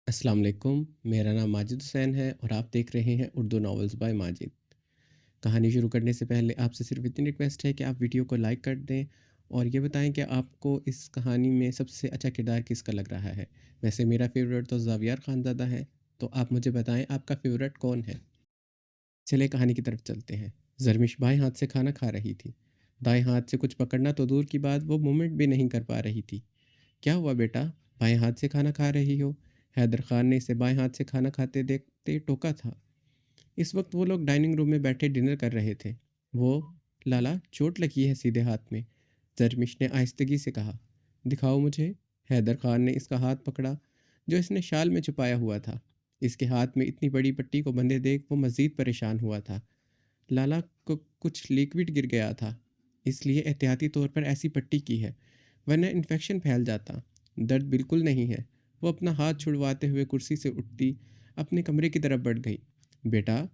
السلام علیکم، میرا نام ماجد حسین ہے اور آپ دیکھ رہے ہیں اردو ناولز بائی ماجد۔ کہانی شروع کرنے سے پہلے آپ سے صرف اتنی ریکویسٹ ہے کہ آپ ویڈیو کو لائک کر دیں اور یہ بتائیں کہ آپ کو اس کہانی میں سب سے اچھا کردار کس کا لگ رہا ہے۔ ویسے میرا فیوریٹ تو زاویار خانزادہ ہے، تو آپ مجھے بتائیں آپ کا فیوریٹ کون ہے۔ چلے کہانی کی طرف چلتے ہیں۔ زرمش بائیں ہاتھ سے کھانا کھا رہی تھی۔ دائیں ہاتھ سے کچھ پکڑنا تو دور کی بات، وہ مومنٹ بھی نہیں کر پا رہی تھی۔ کیا ہوا بیٹا، بائیں ہاتھ سے کھانا کھا رہی ہو؟ حیدر خان نے اسے بائیں ہاتھ سے کھانا کھاتے دیکھتے ٹوکا تھا۔ اس وقت وہ لوگ ڈائننگ روم میں بیٹھے ڈنر کر رہے تھے۔ وہ لالا چوٹ لگی ہے سیدھے ہاتھ میں، زرمش نے آہستگی سے کہا۔ دکھاؤ مجھے۔ حیدر خان نے اس کا ہاتھ پکڑا جو اس نے شال میں چھپایا ہوا تھا۔ اس کے ہاتھ میں اتنی بڑی پٹی کو بندھے دیکھ وہ مزید پریشان ہوا تھا۔ لالا کو کچھ لیکوڈ گر گیا تھا، اس لیے احتیاطی طور پر ایسی پٹی کی ہے، ورنہ انفیکشن پھیل جاتا۔ درد بالکل نہیں ہے۔ وہ اپنا ہاتھ چھڑواتے ہوئے کرسی سے اٹھتی اپنے کمرے کی طرف بڑھ گئی۔ بیٹا،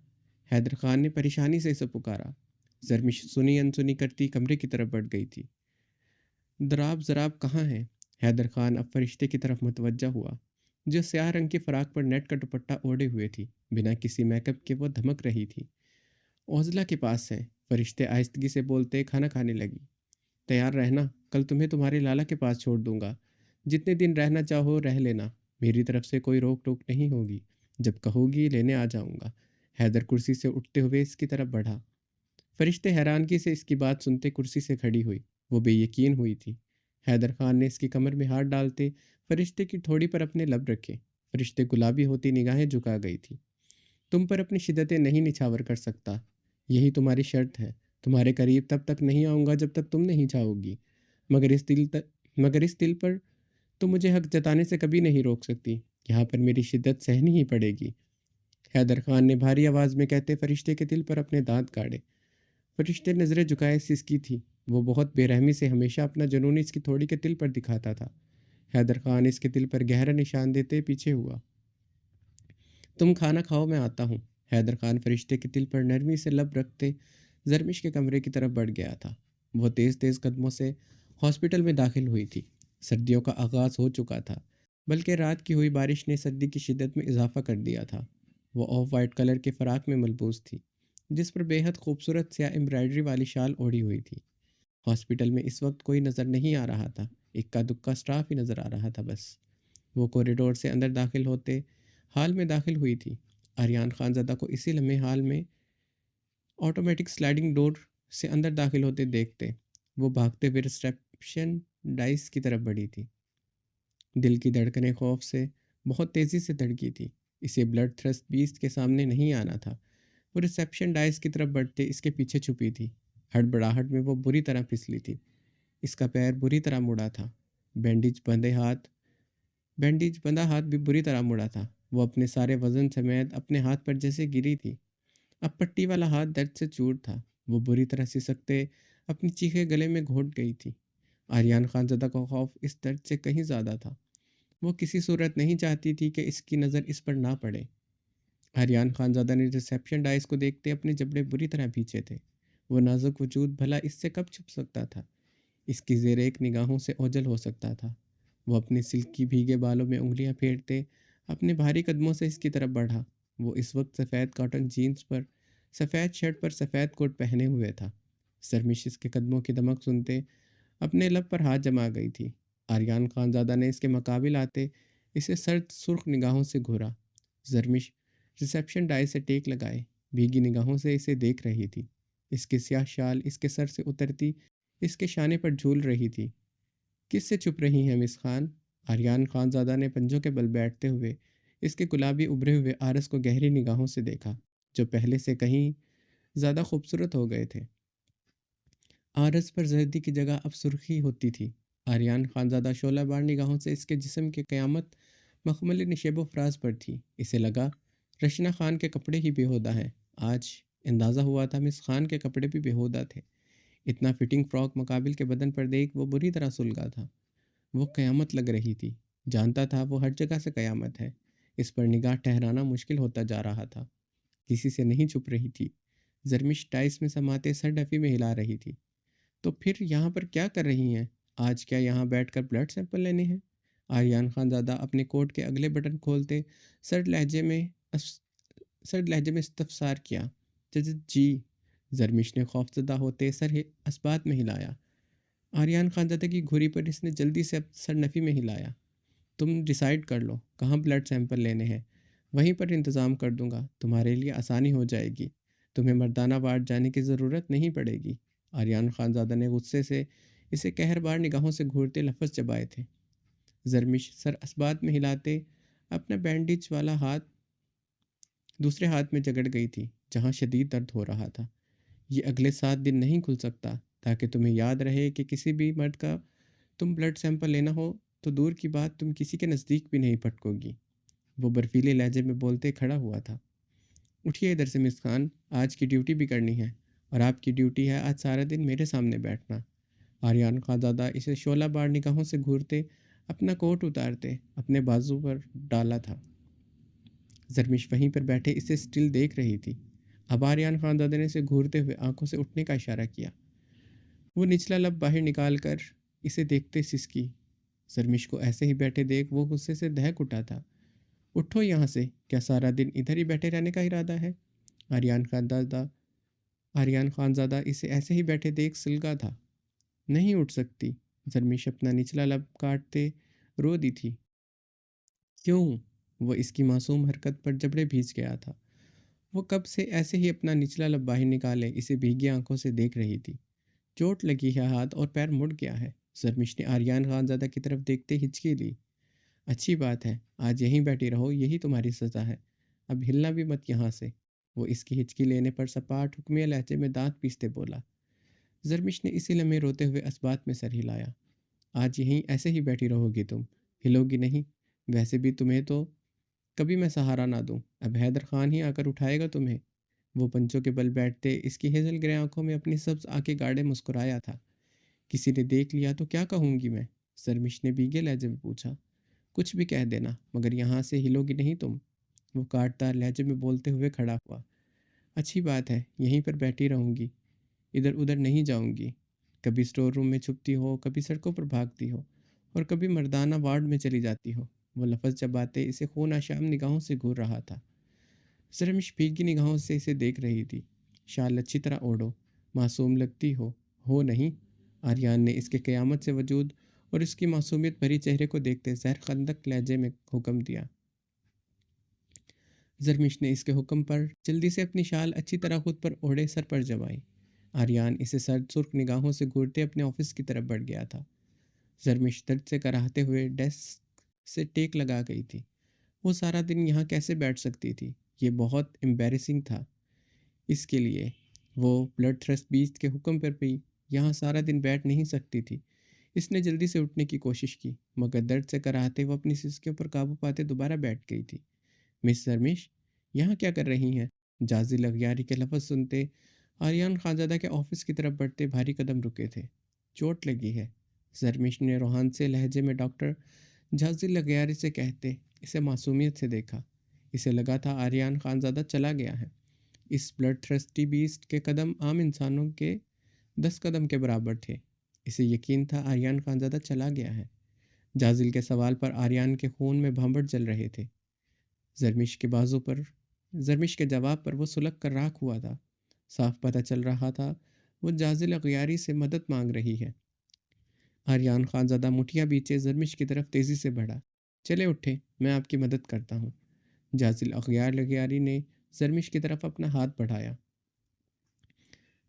حیدر خان نے پریشانی سے اسے پکارا۔ زرمش سنی انسنی کرتی کمرے کی طرف بڑھ گئی تھی۔ دراب زراب کہاں ہیں؟ حیدر خان اب فرشتے کی طرف متوجہ ہوا جو سیاہ رنگ کی فراق پر نیٹ کا دوپٹہ اوڑھے ہوئے تھی۔ بنا کسی میک اپ کے وہ دھمک رہی تھی۔ اوزلا کے پاس ہے، فرشتے آہستگی سے بولتے کھانا کھانے لگی۔ تیار رہنا، کل تمہیں تمہارے لالا کے پاس چھوڑ دوں گا۔ جتنے دن رہنا چاہو رہ لینا، میری طرف سے کوئی روک ٹوک نہیں ہوگی۔ جب کہو گی لینے آ جاؤں گا۔ حیدر کرسی سے اٹھتے ہوئے اس کی طرف بڑھا۔ فرشتے حیرانگی سے اس کی بات سنتے کرسی سے کھڑی ہوئی۔ وہ بے یقین ہوئی تھی۔ حیدر خان نے اس کی کمر میں ہاتھ ڈالتے فرشتے کی تھوڑی پر اپنے لب رکھے۔ فرشتے گلابی ہوتی نگاہیں جھکا گئی تھی۔ تم پر اپنی شدتیں نہیں نچھاور کر سکتا، یہی تمہاری شرط ہے۔ تمہارے قریب تب تک نہیں آؤں گا جب تک تم نہیں چاہو گی، مگر اس دل پر تم مجھے حق جتانے سے کبھی نہیں روک سکتی۔ یہاں پر میری شدت سہنی ہی پڑے گی۔ حیدر خان نے بھاری آواز میں کہتے فرشتے کے دل پر اپنے دانت کاڑے۔ فرشتے نظریں جھکائے سسکی تھی۔ وہ بہت بے رحمی سے ہمیشہ اپنا جنون اس کی تھوڑی کے دل پر دکھاتا تھا۔ حیدر خان اس کے دل پر گہرا نشان دیتے پیچھے ہوا۔ تم کھانا کھاؤ، میں آتا ہوں۔ حیدر خان فرشتے کے دل پر نرمی سے لب رکھتے زرمش کے کمرے کی طرف بڑھ گیا تھا۔ وہ تیز تیز قدموں سے ہاسپٹل میں داخل ہوئی تھی۔ سردیوں کا آغاز ہو چکا تھا، بلکہ رات کی ہوئی بارش نے سردی کی شدت میں اضافہ کر دیا تھا۔ وہ آف وائٹ کلر کے فراق میں ملبوس تھی جس پر بے حد خوبصورت سیاہ امبرائڈری والی شال اوڑھی ہوئی تھی۔ ہاسپٹل میں اس وقت کوئی نظر نہیں آ رہا تھا، اکا دکا سٹاف ہی نظر آ رہا تھا بس۔ وہ کوریڈور سے اندر داخل ہوتے ہال میں داخل ہوئی تھی۔ آریان خانزادہ کو اسی لمحے ہال میں آٹومیٹک سلائڈنگ ڈور سے اندر داخل ہوتے دیکھتے وہ بھاگتے ہوئے ریسیپشن ڈائس کی طرف بڑھی تھی۔ دل کی دھڑکنیں خوف سے بہت تیزی سے دھڑکی تھی۔ اسے بلڈ تھرسٹ بیسٹ کے سامنے نہیں آنا تھا۔ وہ ریسیپشن ڈائس کی طرف بڑھتے اس کے پیچھے چھپی تھی۔ ہڑبڑاہٹ میں وہ بری طرح پھسلی تھی۔ اس کا پیر بری طرح مڑا تھا۔ بینڈیج بندھا ہاتھ بھی بری طرح مڑا تھا۔ وہ اپنے سارے وزن سمیت اپنے ہاتھ پر جیسے گری تھی۔ اب پٹی والا ہاتھ درد سے چور تھا۔ وہ بری طرح سسکتے اپنی چیخیں گلے میں گھونٹ گئی تھی۔ آریان خانزادہ کا خوف اس درد سے کہیں زیادہ تھا۔ وہ کسی صورت نہیں چاہتی تھی کہ اس کی نظر اس پر نہ پڑے۔ آریان خانزادہ نے ریسیپشن ڈائس کو دیکھتے اپنے جبڑے بری طرح بھیچے تھے۔ وہ نازک وجود بھلا اس سے کب چھپ سکتا تھا؟ اس کی زیر ایک نگاہوں سے اوجھل ہو سکتا تھا۔ وہ اپنے سلکی بھیگے بالوں میں انگلیاں پھیرتے اپنے بھاری قدموں سے اس کی طرف بڑھا۔ وہ اس وقت سفید کاٹن جینز پر سفید شرٹ پر سفید کوٹ پہنے ہوئے تھا۔ زرمش اس کے قدموں کی دمک سنتے اپنے لب پر ہاتھ جما گئی تھی۔ آریان خانزادہ نے اس کے مقابل آتے اسے سرد سرخ نگاہوں سے گھورا۔ زرمش ریسیپشن ڈائس سے ٹیک لگائے بھیگی نگاہوں سے اسے دیکھ رہی تھی۔ اس کی سیاہ شال اس کے سر سے اترتی اس کے شانے پر جھول رہی تھی۔ کس سے چھپ رہی ہیں مس خان؟ آریان خانزادہ نے پنجوں کے بل بیٹھتے ہوئے اس کے گلابی ابھرے ہوئے آرس کو گہری نگاہوں سے دیکھا جو پہلے سے کہیں زیادہ خوبصورت ہو گئے تھے۔ آرس پر زردی کی جگہ اب سرخی ہوتی تھی۔ آریان خانزادہ شعلہ بار نگاہوں سے اس کے جسم کے قیامت مخمل نشیب و فراز پر تھی۔ اسے لگا رشنا خان کے کپڑے ہی بیہودہ ہیں۔ آج اندازہ ہوا تھا مس خان کے کپڑے بھی بیہودہ تھے۔ اتنا فٹنگ فراک مقابل کے بدن پر دیکھ وہ بری طرح سلگا تھا۔ وہ قیامت لگ رہی تھی۔ جانتا تھا وہ ہر جگہ سے قیامت ہے۔ اس پر نگاہ ٹھہرانا مشکل ہوتا جا رہا تھا۔ کسی سے نہیں چھپ رہی تھی۔ زرمش ٹائس میں سماتے سر ڈفی میں ہلا رہی تھی۔ تو پھر یہاں پر کیا کر رہی ہیں؟ آج کیا یہاں بیٹھ کر بلڈ سیمپل لینے ہیں؟ آریان خان زادہ اپنے کوٹ کے اگلے بٹن کھولتے سرد لہجے میں اس- سرد لہجے میں استفسار کیا۔ جی۔ زرمش نے خوفزدہ ہوتے سر اسبات میں ہلایا۔ آریان خان زادہ کی گھڑی پر اس نے جلدی سے سر نفی میں ہلایا۔ تم ڈیسائیڈ کر لو کہاں بلڈ سیمپل لینے ہیں، وہیں پر انتظام کر دوں گا، تمہارے لیے آسانی ہو جائے گی، تمہیں مردانہ وارڈ جانے کی ضرورت نہیں پڑے گی۔ آریان خان زادہ نے غصے سے اسے قہربار نگاہوں سے گھورتے لفظ چبائے تھے۔ زرمش سر اسبات میں ہلاتے اپنا بینڈیج والا ہاتھ دوسرے ہاتھ میں جگڑ گئی تھی جہاں شدید درد ہو رہا تھا۔ یہ اگلے 7 دن نہیں کھل سکتا تاکہ تمہیں یاد رہے کہ کسی بھی مرد کا تم بلڈ سیمپل لینا ہو تو دور کی بات تم کسی کے نزدیک بھی نہیں پھٹکو گی۔ وہ برفیلے لہجے میں بولتے کھڑا ہوا تھا۔ اٹھیے ادھر سے مس خان، آج کی ڈیوٹی بھی کرنی ہے، اور آپ کی ڈیوٹی ہے آج سارا دن میرے سامنے بیٹھنا۔ آریان خان زادہ اسے شعلہ بار نگاہوں سے گھورتے اپنا کوٹ اتارتے اپنے بازو پر ڈالا تھا۔ زرمش وہیں پر بیٹھے اسے سٹل دیکھ رہی تھی۔ اب آریان خان زادہ نے اسے گھورتے ہوئے آنکھوں سے اٹھنے کا اشارہ کیا۔ وہ نچلا لب باہر نکال کر اسے دیکھتے سسکی۔ زرمش کو ایسے ہی بیٹھے دیکھ وہ غصے سے دہک اٹھا تھا۔ اٹھو یہاں سے، کیا سارا دن ادھر ہی بیٹھے رہنے کا ارادہ ہے؟ آریان خان زادہ اسے ایسے ہی بیٹھے دیکھ سلگا تھا۔ نہیں اٹھ سکتی۔ زرمش اپنا نچلا لب کاٹتے رو دی تھی۔ کیوں؟ وہ اس کی معصوم حرکت پر جبڑے بھیج گیا تھا۔ وہ کب سے ایسے ہی اپنا نچلا لب باہر نکالے اسے بھیگی آنکھوں سے دیکھ رہی تھی۔ چوٹ لگی ہے، ہاتھ اور پیر مڑ گیا ہے۔ زرمش نے آریان خان زادہ کی طرف دیکھتے ہچکی لی۔ اچھی بات ہے، آج یہیں بیٹھی رہو، یہی تمہاری سزا ہے، اب ہلنا بھی مت یہاں سے۔ وہ اس کی ہچکی لینے پر سپاٹ حکمیہ لہجے میں دانت پیستے بولا۔ زرمش نے اسی لمحے روتے ہوئے اسبات میں سر ہلایا۔ آج یہیں ایسے ہی بیٹھی رہو گی تم، ہلو گی نہیں؟ ویسے بھی تمہیں تو کبھی میں سہارا نہ دوں، اب حیدر خان ہی آ کر اٹھائے گا تمہیں۔ وہ پنچوں کے بل بیٹھتے اس کی ہیزل گرے آنکھوں میں اپنی سبز آنکھیں گاڑے مسکرایا تھا۔ کسی نے دیکھ لیا تو کیا کہوں گی میں؟ زرمش نے بھیگے لہجے میں پوچھا۔ کچھ بھی کہہ دینا، مگر یہاں سے ہلو گی نہیں تم۔ وہ کاٹدار لہجے میں بولتے ہوئے کھڑا ہوا۔ اچھی بات ہے، یہیں پر بیٹھی رہوں گی، ادھر ادھر نہیں جاؤں گی۔ کبھی اسٹور روم میں چھپتی ہو، کبھی سڑکوں پر بھاگتی ہو، اور کبھی مردانہ وارڈ میں چلی جاتی ہو۔ وہ لفظ چباتے اسے خون آشام نگاہوں سے گھور رہا تھا۔ زرمش بھیگی نگاہوں سے اسے دیکھ رہی تھی۔ شال اچھی طرح اوڑھو، معصوم لگتی ہو نہیں؟ آریان نے اس کے قیامت سے وجود اور اس کی معصومیت بھری چہرے کو دیکھتے زہر خندق لہجے میں حکم دیا۔ زرمش نے اس کے حکم پر جلدی سے اپنی شال اچھی طرح خود پر اوڑھے سر پر جمائی۔ آریان اسے سرد سرخ نگاہوں سے گھورتے اپنے آفس کی طرف بڑھ گیا تھا۔ زرمش درد سے کراہتے ہوئے ڈیسک سے ٹیک لگا گئی تھی۔ وہ سارا دن یہاں کیسے بیٹھ سکتی تھی؟ یہ بہت امبیرسنگ تھا اس کے لیے۔ وہ بلڈ تھرسٹ بیسٹ کے حکم پر بھی یہاں سارا دن بیٹھ نہیں سکتی تھی۔ اس نے جلدی سے اٹھنے کی کوشش کی، مگر درد سے کراہتے وہ اپنی سسکیوں پر قابو پاتے دوبارہ بیٹھ گئی تھی۔ مس زرمش، یہاں کیا کر رہی ہیں؟ جازل اغیاری کے لفظ سنتے آریان خانزادہ کے آفس کی طرف بڑھتے بھاری قدم رکے تھے۔ چوٹ لگی ہے، زرمش نے روحان سے لہجے میں ڈاکٹر جازل اغیاری سے کہتے اسے معصومیت سے دیکھا۔ اسے لگا تھا آریان خانزادہ چلا گیا ہے۔ اس بلڈ تھرسٹی بیسٹ کے قدم عام انسانوں کے 10 قدم کے برابر تھے۔ اسے یقین تھا آریان خانزادہ چلا گیا ہے۔ جازل کے سوال پر آریان کے خون میں بھنبٹ جل رہے تھے۔ زرمش کے جواب پر وہ سلگ کر راکھ ہوا تھا۔ صاف پتہ چل رہا تھا وہ جازل اغیاری سے مدد مانگ رہی ہے۔ آریان خانزادہ مٹھیاں بیچے زرمش کی طرف تیزی سے بڑھا۔ چلے اٹھے، میں آپ کی مدد کرتا ہوں۔ جازل اغیاری نے زرمش کی طرف اپنا ہاتھ بڑھایا۔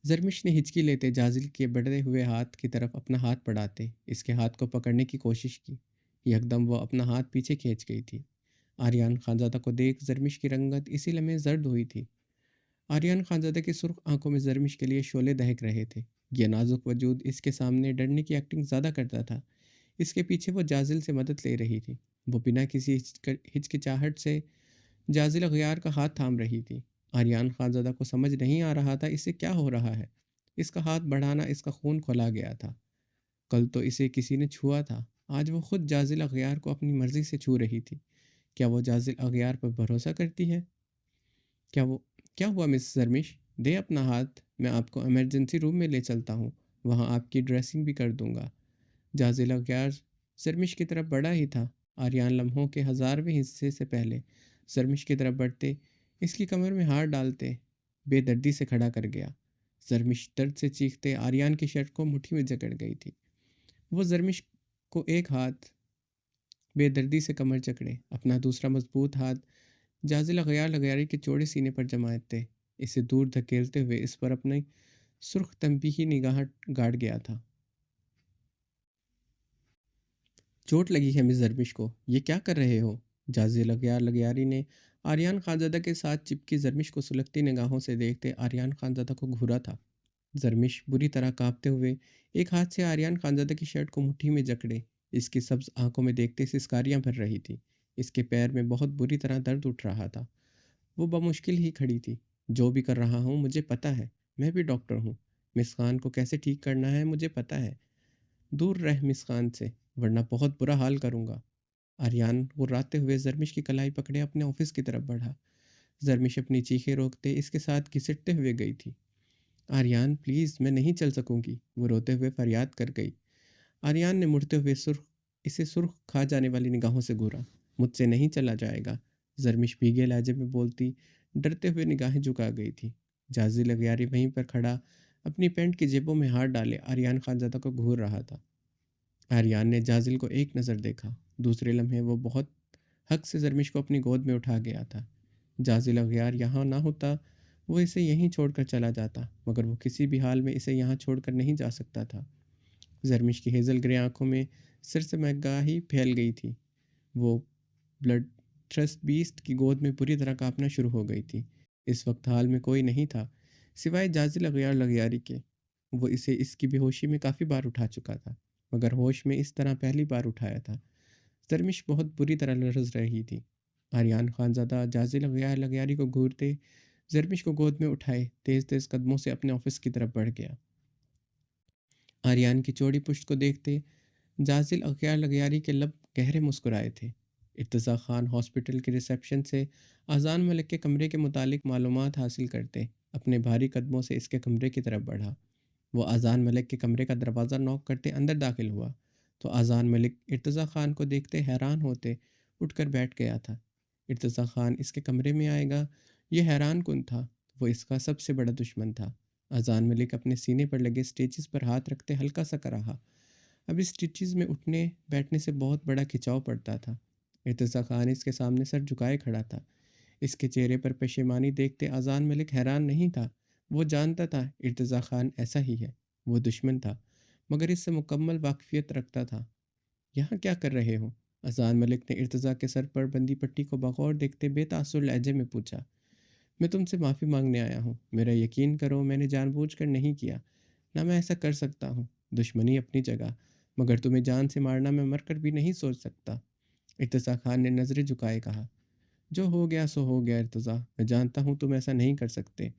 زرمش نے ہچکی لیتے جازل کے بڑھے ہوئے ہاتھ کی طرف اپنا ہاتھ بڑھاتے اس کے ہاتھ کو پکڑنے کی کوشش کی۔ یکدم وہ اپنا ہاتھ پیچھے کھینچ گئی تھی۔ آریان خانزادہ کو دیکھ زرمش کی رنگت اسی لمحے زرد ہوئی تھی۔ آریان خانزادہ کی سرخ آنکھوں میں زرمش کے لیے شعلے دہک رہے تھے۔ یہ نازک وجود اس کے سامنے ڈرنے کی ایکٹنگ زیادہ کرتا تھا۔ اس کے پیچھے وہ جازل سے مدد لے رہی تھی۔ وہ بنا کسی ہچکچاہٹ سے جازل اغیار کا ہاتھ تھام رہی تھی۔ آریان خانزادہ کو سمجھ نہیں آ رہا تھا اسے کیا ہو رہا ہے۔ اس کا ہاتھ بڑھانا اس کا خون کھولا گیا تھا۔ کل تو اسے کسی نے چھوا تھا، آج وہ خود جازل اغیار کو اپنی مرضی سے چھو رہی تھی۔ کیا وہ جازل اغیار پر بھروسہ کرتی ہے؟ کیا ہوا مس زرمش؟ دے اپنا ہاتھ، میں آپ کو ایمرجنسی روم میں لے چلتا ہوں، وہاں آپ کی ڈریسنگ بھی کر دوں گا۔ جازل اغیار زرمش کی طرف بڑھا ہی تھا، آریان لمحوں کے ہزارویں حصے سے پہلے زرمش کی طرف بڑھتے، اس کی کمر میں ہاتھ ڈالتے بے دردی سے کھڑا کر گیا۔ زرمش درد سے چیختے آریان کی شرٹ کو مٹھی میں جکڑ گئی تھی۔ وہ زرمش کو ایک ہاتھ بے دردی سے کمر جکڑے، اپنا دوسرا مضبوط ہاتھ جازل غیار لغیاری کے چوڑے سینے پر جماتے، اسے دور دھکیلتے ہوئے اس پر اپنی سرخ تنبیہی نگاہ گاڑ گیا تھا۔ چوٹ لگی ہے مس زرمش کو، یہ کیا کر رہے ہو؟ جازل غیار لغیاری نے آریان خانزادہ کے ساتھ چپکی زرمش کو سلگتی نگاہوں سے دیکھتے آریان خانزادہ کو گھورا تھا۔ زرمش بری طرح کانپتے ہوئے ایک ہاتھ سے آریان خانزادہ کی شرٹ کو مٹھی میں جکڑے، اس کی سبز آنکھوں میں دیکھتے سسکاریاں بھر رہی تھی۔ اس کے پیر میں بہت بری طرح درد اٹھ رہا تھا۔ وہ بمشکل ہی کھڑی تھی۔ جو بھی کر رہا ہوں مجھے پتہ ہے، میں بھی ڈاکٹر ہوں۔ مس خان کو کیسے ٹھیک کرنا ہے مجھے پتہ ہے۔ دور رہ مس خان سے، ورنہ بہت برا حال کروں گا۔ آریان غراتے ہوئے زرمش کی کلائی پکڑے اپنے آفس کی طرف بڑھا۔ زرمش اپنی چیخیں روکتے اس کے ساتھ گھسٹتے ہوئے گئی تھی۔ آریان پلیز، میں نہیں چل سکوں گی، وہ روتے ہوئے فریاد کر گئی۔ آریان نے مڑتے ہوئے اسے سرخ کھا جانے والی نگاہوں سے گھورا۔ مجھ سے نہیں چلا جائے گا، زرمش بھیگے لہجے میں بولتی ڈرتے ہوئے نگاہیں جھکا گئی تھی۔ جازل اغیاری وہیں پر کھڑا اپنی پینٹ کی جیبوں میں ہاتھ ڈالے آریان خانزادہ کو گھور رہا تھا۔ آریان نے جازل کو ایک نظر دیکھا، دوسرے لمحے وہ بہت حق سے زرمش کو اپنی گود میں اٹھا گیا تھا۔ جازل اغیار یہاں نہ ہوتا، وہ اسے یہیں چھوڑ کر چلا جاتا، مگر وہ کسی بھی حال میں اسے یہاں چھوڑ کر نہیں جا سکتا تھا۔ زرمش کی ہیزل گرے آنکھوں میں سر سے مہگاہی پھیل گئی تھی۔ وہ بلڈ تھرسٹ بیسٹ کی گود میں بری طرح کانپنا شروع ہو گئی تھی۔ اس وقت حال میں کوئی نہیں تھا سوائے جازل اغیار لغیاری کے۔ وہ اسے اس کی بے ہوشی میں کافی بار اٹھا چکا تھا، مگر ہوش میں اس طرح پہلی بار اٹھایا تھا۔ زرمش بہت بری طرح لرز رہی تھی۔ آریان خانزادہ جازل اغیار لغیاری کو گھورتے زرمش کو گود میں اٹھائے تیز تیز قدموں سے اپنے آفس کی طرف بڑھ گیا۔ آریان کی چوڑی پشت کو دیکھتے جازل اغیار لغیاری کے لب گہرے مسکرائے تھے۔ ارتضیٰ خان ہاسپٹل کے ریسیپشن سے اذان ملک کے کمرے کے متعلق معلومات حاصل کرتے اپنے بھاری قدموں سے اس کے کمرے کی طرف بڑھا۔ وہ اذان ملک کے کمرے کا دروازہ نوک کرتے اندر داخل ہوا تو اذان ملک ارتضیٰ خان کو دیکھتے حیران ہوتے اٹھ کر بیٹھ گیا تھا۔ ارتضیٰ خان اس کے کمرے میں آئے گا، یہ حیران کن تھا۔ وہ اس کا سب سے بڑا دشمن تھا۔ اذان ملک اپنے سینے پر لگے سٹیچز پر ہاتھ رکھتے ہلکا سا رہا۔ اب اس سٹیچز میں اٹھنے بیٹھنے سے بہت بڑا کھچاؤ پڑتا تھا۔ ارتضیٰ خان اس کے سامنے سر جھکائے کھڑا تھا۔ اس کے چہرے پر پشیمانی دیکھتے اذان ملک حیران نہیں تھا۔ وہ جانتا تھا ارتضیٰ خان ایسا ہی ہے، وہ دشمن تھا، مگر اس سے مکمل واقفیت رکھتا تھا۔ یہاں کیا کر رہے ہو؟ اذان ملک نے ارتضیٰ کے سر پر بندی پٹی کو بغور دیکھتے بے تاثر لہجے میں پوچھا۔ میں تم سے معافی مانگنے آیا ہوں، میرا یقین کرو میں نے جان بوجھ کر نہیں کیا، نہ میں ایسا کر سکتا ہوں۔ دشمنی اپنی جگہ، مگر تمہیں جان سے مارنا میں مر کر بھی نہیں سوچ سکتا۔ ارتضیٰ خان نے نظریں جھکائے کہا، جو ہو گیا سو ہو گیا ارتضیٰ، میں جانتا ہوں تم ایسا نہیں کر سکتے۔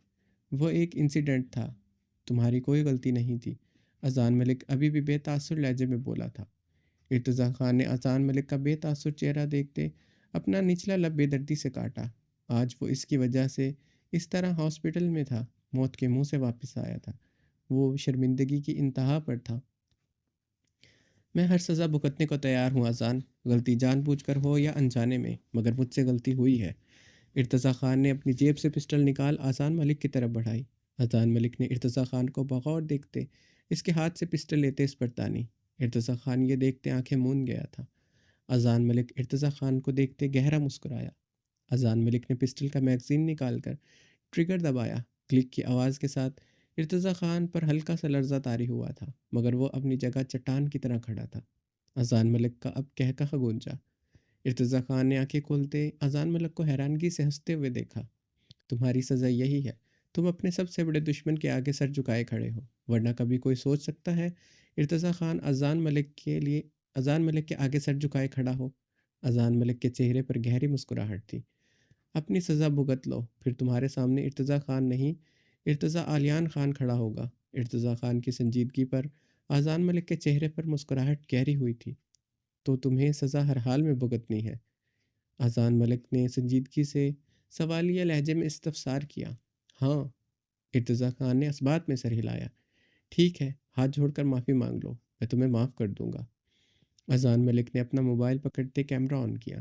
وہ ایک انسیڈنٹ تھا، تمہاری کوئی غلطی نہیں تھی۔ اذان ملک ابھی بھی بے تاثر لہجے میں بولا تھا۔ ارتضیٰ خان نے اذان ملک کا بے تاثر چہرہ دیکھتے اپنا نچلا لب بے دردی سے کاٹا۔ آج وہ اس کی وجہ سے اس طرح ہاسپٹل میں تھا، موت کے منہ سے واپس آیا تھا، وہ شرمندگی کی انتہا پر تھا۔ میں ہر سزا بھگتنے کو تیار ہوں اذان، غلطی جان بوجھ کر ہو یا انجانے میں، مگر مجھ سے غلطی ہوئی ہے۔ ارتضیٰ خان نے اپنی جیب سے پسٹل نکال اذان ملک کی طرف بڑھائی۔ اذان ملک نے ارتضیٰ خان کو بغور دیکھتے اس کے ہاتھ سے پسٹل لیتے اس پر تانی۔ ارتضیٰ خان یہ دیکھتے آنکھیں مون گیا تھا۔ اذان ملک ارتضیٰ خان کو دیکھتے گہرا مسکرایا۔ اذان ملک نے پسٹل کا میگزین نکال کر ٹریگر دبایا۔ کلک کی آواز کے ساتھ ارتضیٰ خان پر ہلکا سا لرزہ طاری ہوا تھا، مگر وہ اپنی جگہ چٹان کی طرح کھڑا تھا۔ اذان ملک کا اب کہکہا گونجا۔ ارتضیٰ خان نے آنکھیں کھولتے اذان ملک کو حیرانگی سے ہنستے ہوئے دیکھا۔ تمہاری سزا یہی ہے، تم اپنے سب سے بڑے دشمن کے آگے سر جھکائے کھڑے ہو، ورنہ کبھی کوئی سوچ سکتا ہے ارتضیٰ خان اذان ملک کے آگے سر جھکائے کھڑا ہو؟ اذان ملک کے چہرے پر گہری مسکراہٹ تھی۔ اپنی سزا بھگت لو، پھر تمہارے سامنے ارتضیٰ خان نہیں، ارتضیٰ آلیان خان کھڑا ہوگا۔ ارتضیٰ خان کی سنجیدگی پر اذان ملک کے چہرے پر مسکراہٹ گہری ہوئی تھی۔ تو تمہیں سزا ہر حال میں بھگتنی ہے؟ اذان ملک نے سنجیدگی سے سوالیہ لہجے میں استفسار کیا۔ ہاں، ارتضیٰ خان نے اثبات میں سر ہلایا۔ ٹھیک ہے، ہاتھ جوڑ کر معافی مانگ لو، میں تمہیں معاف کر دوں گا۔ اذان ملک نے اپنا موبائل پکڑتے کیمرہ آن کیا۔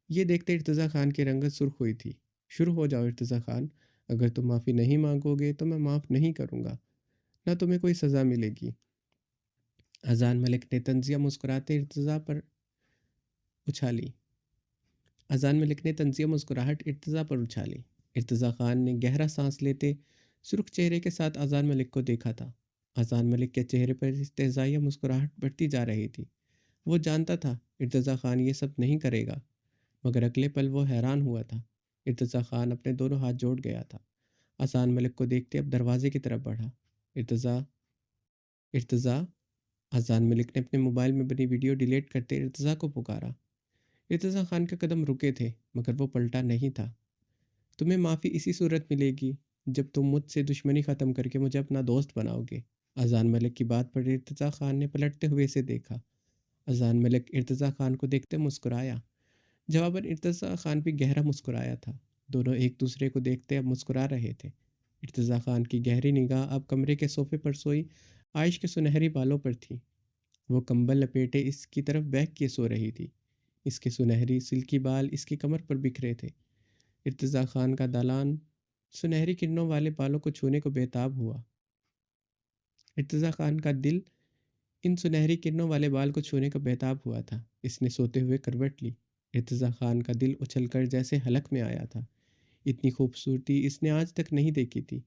یہ دیکھتے ارتضیٰ خان کی رنگت سرخ ہوئی تھی۔ شروع ہو جاؤ ارتضیٰ خان، اگر تم معافی نہیں مانگو گے تو میں معاف نہیں کروں گا، نہ تمہیں کوئی سزا ملے گی۔ اذان ملک نے طنزیہ مسکراتے ارتضیٰ پر اچھالی اذان ملک نے طنزیہ مسکراہٹ ارتضیٰ پر اچھالی۔ ارتضیٰ خان نے گہرا سانس لیتے سرخ چہرے کے ساتھ اذان ملک کو دیکھا تھا۔ اذان ملک کے چہرے پر استہزائیہ مسکراہٹ بڑھتی جا رہی تھی۔ وہ جانتا تھا ارتضیٰ خان یہ سب نہیں کرے گا، مگر اگلے پل وہ حیران ہوا تھا۔ ارتضیٰ خان اپنے دونوں ہاتھ جوڑ گیا تھا۔ اذان ملک کو دیکھتے اب دروازے کی طرف بڑھا۔ ارتضیٰ ارتضیٰ اذان ملک نے اپنے موبائل میں بنی ویڈیو ڈیلیٹ کرتے ارتضیٰ کو پکارا۔ ارتضیٰ خان کے قدم رکے تھے مگر وہ پلٹا نہیں تھا۔ تمہیں معافی اسی صورت ملے گی جب تم مجھ سے دشمنی ختم کر کے مجھے اپنا دوست بناؤ گے۔ اذان ملک کی بات پر ارتضیٰ خان نے پلٹتے ہوئے اسے دیکھا۔ اذان ملک ارتضیٰ خان کو دیکھتے مسکرایا۔ جواباً ارتضیٰ خان بھی گہرا مسکرایا تھا۔ دونوں ایک دوسرے کو دیکھتے اب مسکرا رہے تھے۔ ارتضیٰ خان کی گہری نگاہ اب کمرے کے صوفے پر سوئی عائش کے سنہری بالوں پر تھی۔ وہ کمبل لپیٹے اس کی طرف بیٹھ کے سو رہی تھی۔ اس کے سنہری سلکی بال اس کی کمر پر بکھرے تھے۔ ارتضیٰ خان کا دالان سنہری کرنوں والے بالوں کو چھونے کو بےتاب ہوا۔ ارتضیٰ خان کا دل ان سنہری کرنوں والے بال کو چھونے کو بےتاب ہوا تھا۔ اس نے سوتے ہوئے کروٹ لی۔ ارتضیٰ خان کا دل اچھل کر جیسے حلق میں آیا تھا۔ اتنی خوبصورتی اس نے آج تک نہیں دیکھی تھی۔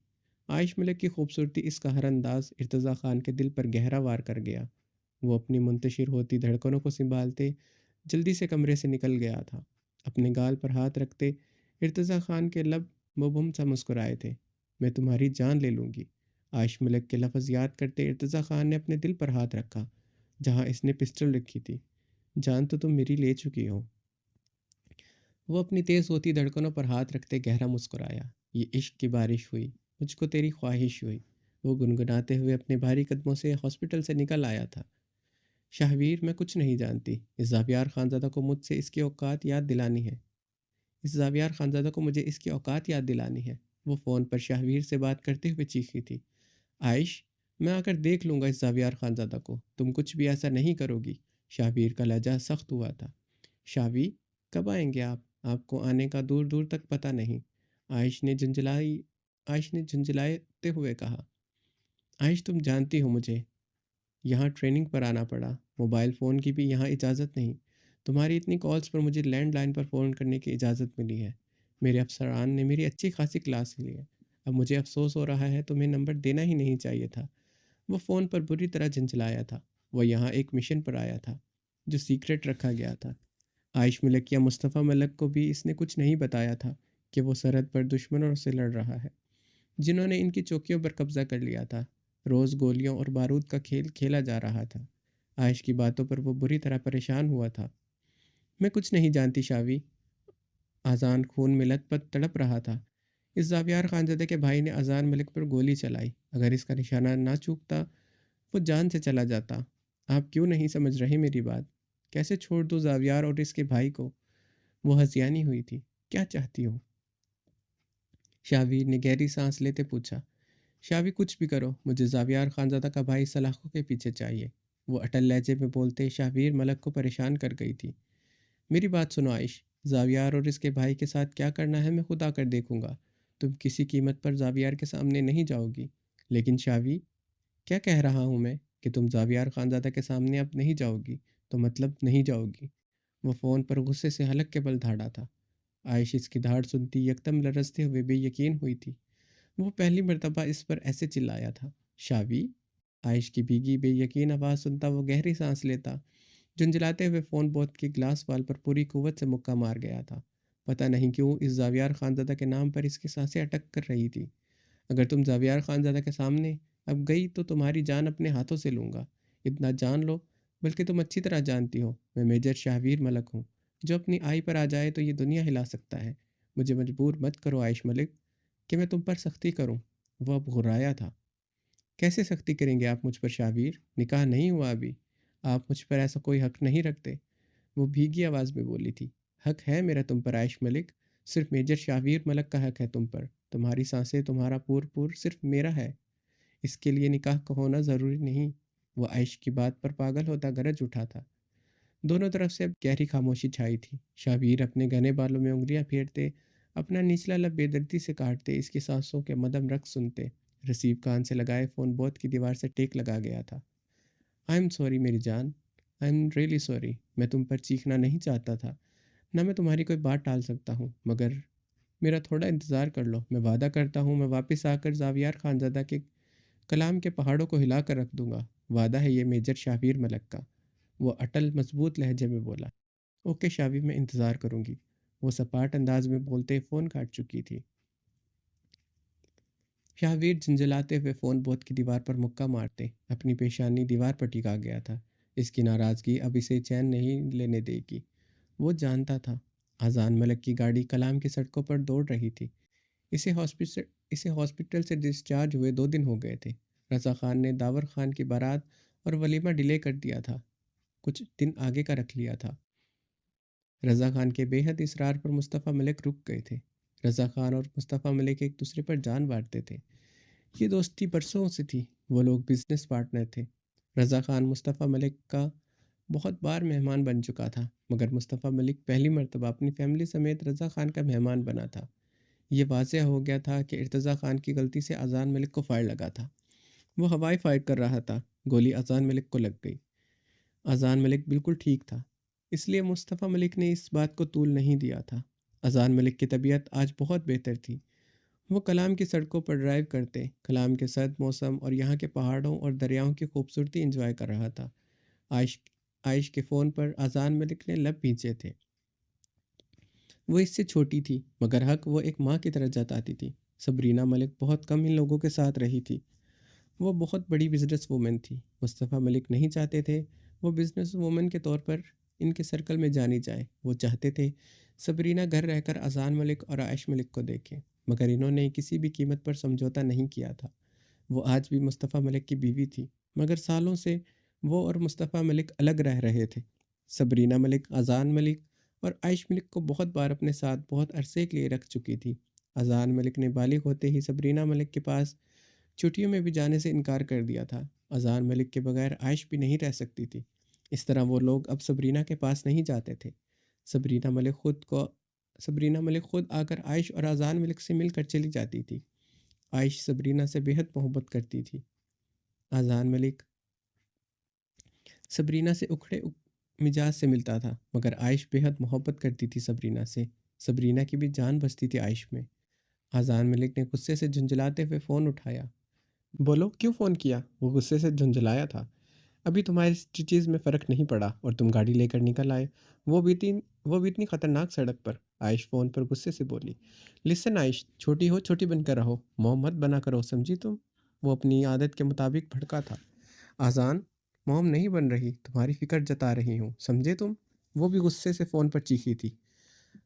عائش ملک کی خوبصورتی، اس کا ہر انداز ارتضیٰ خان کے دل پر گہرا وار کر گیا۔ وہ اپنی منتشر ہوتی دھڑکنوں کو سنبھالتے جلدی سے کمرے سے نکل گیا تھا۔ اپنے گال پر ہاتھ رکھتے ارتضیٰ خان کے لب مبہم سا مسکرائے تھے۔ میں تمہاری جان لے لوں گی۔ عائش ملک کے لفظ یاد کرتے ارتضیٰ خان نے اپنے دل پر ہاتھ رکھا جہاں اس نے پسٹل رکھی تھی۔ جان تو تم میری لے چکی ہو۔ وہ اپنی تیز ہوتی دھڑکنوں پر ہاتھ رکھتے گہرا مسکرایا۔ یہ عشق کی بارش ہوئی، مجھ کو تیری خواہش ہوئی۔ وہ گنگناتے ہوئے اپنے بھاری قدموں سے ہاسپٹل سے نکل آیا تھا۔ شاہویر، میں کچھ نہیں جانتی۔ اس زاویار خانزادہ کو مجھ سے اس کی اوقات یاد دلانی ہے۔ اس زاویار خانزادہ کو مجھے اس کی اوقات یاد دلانی ہے۔ وہ فون پر شاہویر سے بات کرتے ہوئے چیخی تھی۔ عائش، میں آ کر دیکھ لوں گا اس زاویار خانزادہ کو، تم کچھ بھی ایسا نہیں کرو گی۔ شاہویر کا لہجہ سخت ہوا تھا۔ شاوی، کب آئیں گے آپ؟ آپ کو آنے کا دور دور تک پتہ نہیں۔ عائش نے جھنجھلاتے ہوئے کہا۔ عائش، تم جانتی ہو مجھے یہاں ٹریننگ پر آنا پڑا۔ موبائل فون کی بھی یہاں اجازت نہیں۔ تمہاری اتنی کالز پر مجھے لینڈ لائن پر فون کرنے کی اجازت ملی ہے۔ میرے افسران نے میری اچھی خاصی کلاس لی ہے۔ اب مجھے افسوس ہو رہا ہے، تمہیں نمبر دینا ہی نہیں چاہیے تھا۔ وہ فون پر بری طرح جھنجھلایا تھا۔ وہ یہاں ایک مشن پر آیا تھا جو سیکرٹ رکھا گیا تھا۔ عائش ملک یا مصطفیٰ ملک کو بھی اس نے کچھ نہیں بتایا تھا کہ وہ سرحد پر دشمنوں سے لڑ رہا ہے جنہوں نے ان کی چوکیوں پر قبضہ کر لیا تھا۔ روز گولیوں اور بارود کا کھیل کھیلا جا رہا تھا۔ عائش کی باتوں پر وہ بری طرح پریشان ہوا تھا۔ میں کچھ نہیں جانتی شاوی۔ اذان خون میں لت پت تڑپ رہا تھا۔ اس زاویار خانزادے کے بھائی نے اذان ملک پر گولی چلائی۔ اگر اس کا نشانہ نہ چوکتا وہ جان سے چلا جاتا۔ آپ کیوں نہیں سمجھ رہے میری بات؟ کیسے چھوڑ دوں زاویار اور اس کے بھائی کو؟ وہ ہذیانی ہوئی تھی۔ کیا چاہتی ہو؟ شاویر نے گہری سانس لیتے پوچھا۔ شاوی، کچھ بھی کرو، مجھے زاویار خانزادہ کا بھائی سلاخوں کے پیچھے چاہیے۔ وہ اٹل لہجے میں بولتے شاہویر ملک کو پریشان کر گئی تھی۔ میری بات سنو عائش، زاویار اور اس کے بھائی کے ساتھ کیا کرنا ہے میں خود آ کر دیکھوں گا۔ تم کسی قیمت پر زاویار کے سامنے نہیں جاؤ گی۔ لیکن شاوی، کیا کہہ رہا ہوں میں کہ تم زاویار خانزادہ کے سامنے اب نہیں جاؤ گی تو مطلب نہیں جاؤ گی۔ وہ فون پر غصے سے حلق کے بل دھاڑا تھا۔ عائش اس کی دھاڑ سنتی یکدم لرزتے ہوئے بے یقین ہوئی تھی۔ وہ پہلی مرتبہ اس پر ایسے چلایا تھا۔ شاوی؟ عائش کی بھیگی بے یقین آواز سنتا وہ گہری سانس لیتا۔ جھنجھلاتے ہوئے فون بوتھ کی گلاس وال پر پوری قوت سے مکہ مار گیا تھا۔ پتہ نہیں کیوں اس زاویار خانزادہ کے نام پر اس کی سانسیں اٹک کر رہی تھی۔ اگر تم زاویار خانزادہ کے سامنے اب گئی تو تمہاری جان اپنے ہاتھوں سے لوں گا۔ اتنا جان لو، بلکہ تم اچھی طرح جانتی ہو میں میجر شاہویر ملک ہوں، جو اپنی آئی پر آ جائے تو یہ دنیا ہلا سکتا ہے۔ مجھے مجبور مت کرو عائش ملک کہ میں تم پر سختی کروں۔ وہ اب غرایا تھا۔ کیسے سختی کریں گے آپ مجھ پر شاہویر؟ نکاح نہیں ہوا ابھی۔ آپ مجھ پر ایسا کوئی حق نہیں رکھتے۔ وہ بھیگی آواز میں بولی تھی۔ حق ہے میرا تم پر عائش ملک، صرف میجر شاہویر ملک کا حق ہے تم پر۔ تمہاری سانسیں، تمہارا پور صرف میرا ہے۔ اس کے لیے نکاح کا ہونا ضروری نہیں۔ وہ عائش کی بات پر پاگل ہوتا گرج اٹھا تھا۔ دونوں طرف سے اب گہری خاموشی چھائی تھی۔ شابیر اپنے گھنے بالوں میں انگلیاں پھیرتے، اپنا نچلا لب بے دردی سے کاٹتے، اس کی سانسوں کے مدم رقص سنتے۔ رسیو کان سے لگائے فون بوتھ کی دیوار سے ٹیک لگا گیا تھا۔ آئی ایم سوری میری جان، آئی ایم ریئلی سوری۔ میں تم پر چیخنا نہیں چاہتا تھا، نہ میں تمہاری کوئی بات ٹال سکتا ہوں، مگر میرا تھوڑا انتظار کر لو۔ میں وعدہ کرتا ہوں میں واپس آ کر زاویار خانزادہ کے کلام کے پہاڑوں کو ہلا کر رکھ دوں گا۔ وعدہ ہے یہ میجر شابیر ملک کا، وہ اٹل مضبوط لہجے میں بولا۔ اوکے شابی، میں انتظار کروں گی، وہ سپاٹ انداز میں بولتے فون کاٹ چکی تھی۔ شاہویر جھنجھلاتے ہوئے فون بوتھ کی دیوار پر مکہ مارتے، اپنی پیشانی دیوار پر ٹکا گیا تھا۔ اس کی ناراضگی اب اسے چین نہیں لینے دے گی۔ وہ جانتا تھا اذان ملک کی گاڑی کلام کی سڑکوں پر دوڑ رہی تھی۔ اسے ہاسپٹل سے ڈسچارج ہوئے 2 دن ہو گئے تھے۔ رضا خان نے داور خان کی بارات اور ولیمہ ڈیلے کر دیا تھا، کچھ دن آگے کا رکھ لیا تھا۔ رضا خان کے بے حد اصرار پر مصطفیٰ ملک رک گئے تھے۔ رضا خان اور مصطفیٰ ملک ایک دوسرے پر جان بانٹتے تھے۔ یہ دوستی برسوں سے تھی، وہ لوگ بزنس پارٹنر تھے۔ رضا خان مصطفیٰ ملک کا بہت بار مہمان بن چکا تھا، مگر مصطفیٰ ملک پہلی مرتبہ اپنی فیملی سمیت رضا خان کا مہمان بنا تھا۔ یہ واضح ہو گیا تھا کہ ارتضیٰ خان کی غلطی سے اذان ملک کو فائر لگا تھا۔ وہ ہوائی فائر کر رہا تھا، گولی اذان ملک کو لگ گئی۔ اذان ملک بالکل ٹھیک تھا، اس لیے مصطفیٰ ملک نے اس بات کو طول نہیں دیا تھا۔ اذان ملک کی طبیعت آج بہت بہتر تھی۔ وہ کلام کی سڑکوں پر ڈرائیو کرتے، کلام کے سرد موسم اور یہاں کے پہاڑوں اور دریاؤں کی خوبصورتی انجوائے کر رہا تھا۔ عائش کے فون پر اذان ملک نے لب بھینچے تھے۔ وہ اس سے چھوٹی تھی، مگر حق وہ ایک ماں کی طرح جتاتی تھی۔ سبرینا ملک بہت کم ان لوگوں کے ساتھ رہی تھی۔ وہ بہت بڑی بزنس وومن تھی۔ مصطفیٰ ملک نہیں چاہتے تھے وہ بزنس وومن کے طور پر ان کے سرکل میں جانی جائے۔ وہ چاہتے تھے سبرینا گھر رہ کر اذان ملک اور عائش ملک کو دیکھیں، مگر انہوں نے کسی بھی قیمت پر سمجھوتہ نہیں کیا تھا۔ وہ آج بھی مصطفیٰ ملک کی بیوی تھی، مگر سالوں سے وہ اور مصطفیٰ ملک الگ رہ رہے تھے۔ سبرینا ملک اذان ملک اور عائش ملک کو بہت بار اپنے ساتھ بہت عرصے کے لیے رکھ چکی تھی۔ اذان ملک نے بالغ ہوتے ہی سبرینا ملک کے پاس چھٹیوں میں بھی جانے سے انکار کر دیا تھا۔ اذان ملک کے بغیر عائش بھی نہیں رہ سکتی تھی، اس طرح وہ لوگ اب سبرینا کے پاس نہیں جاتے تھے۔ سبرینا ملک خود آ کر عائش اور اذان ملک سے مل کر چلی جاتی تھی۔ عائش سبرینا سے بے حد محبت کرتی تھی۔ اذان ملک سبرینا سے اکھڑے مزاج سے ملتا تھا، مگر عائش بے حد محبت کرتی تھی سبرینا سے۔ سبرینا کی بھی جان بستی تھی عائش میں۔ اذان ملک نے غصے سے جھنجھلاتے ہوئے فون اٹھایا۔ بولو کیوں فون کیا؟ وہ غصے سے جھنجھلایا تھا۔ ابھی تمہاری چیز میں فرق نہیں پڑا اور تم گاڑی لے کر نکل آئے، وہ بھی اتنی خطرناک سڑک پر۔ عائش فون پر غصے سے بولی۔ لسن عائش، چھوٹی ہو چھوٹی بن کر رہو، موم مت بنا کرو، سمجھی تم؟ وہ اپنی عادت کے مطابق بھڑکا تھا۔ اذان، موم نہیں بن رہی، تمہاری فکر جتا رہی ہوں، سمجھے تم؟ وہ بھی غصے سے فون پر چیخی تھی۔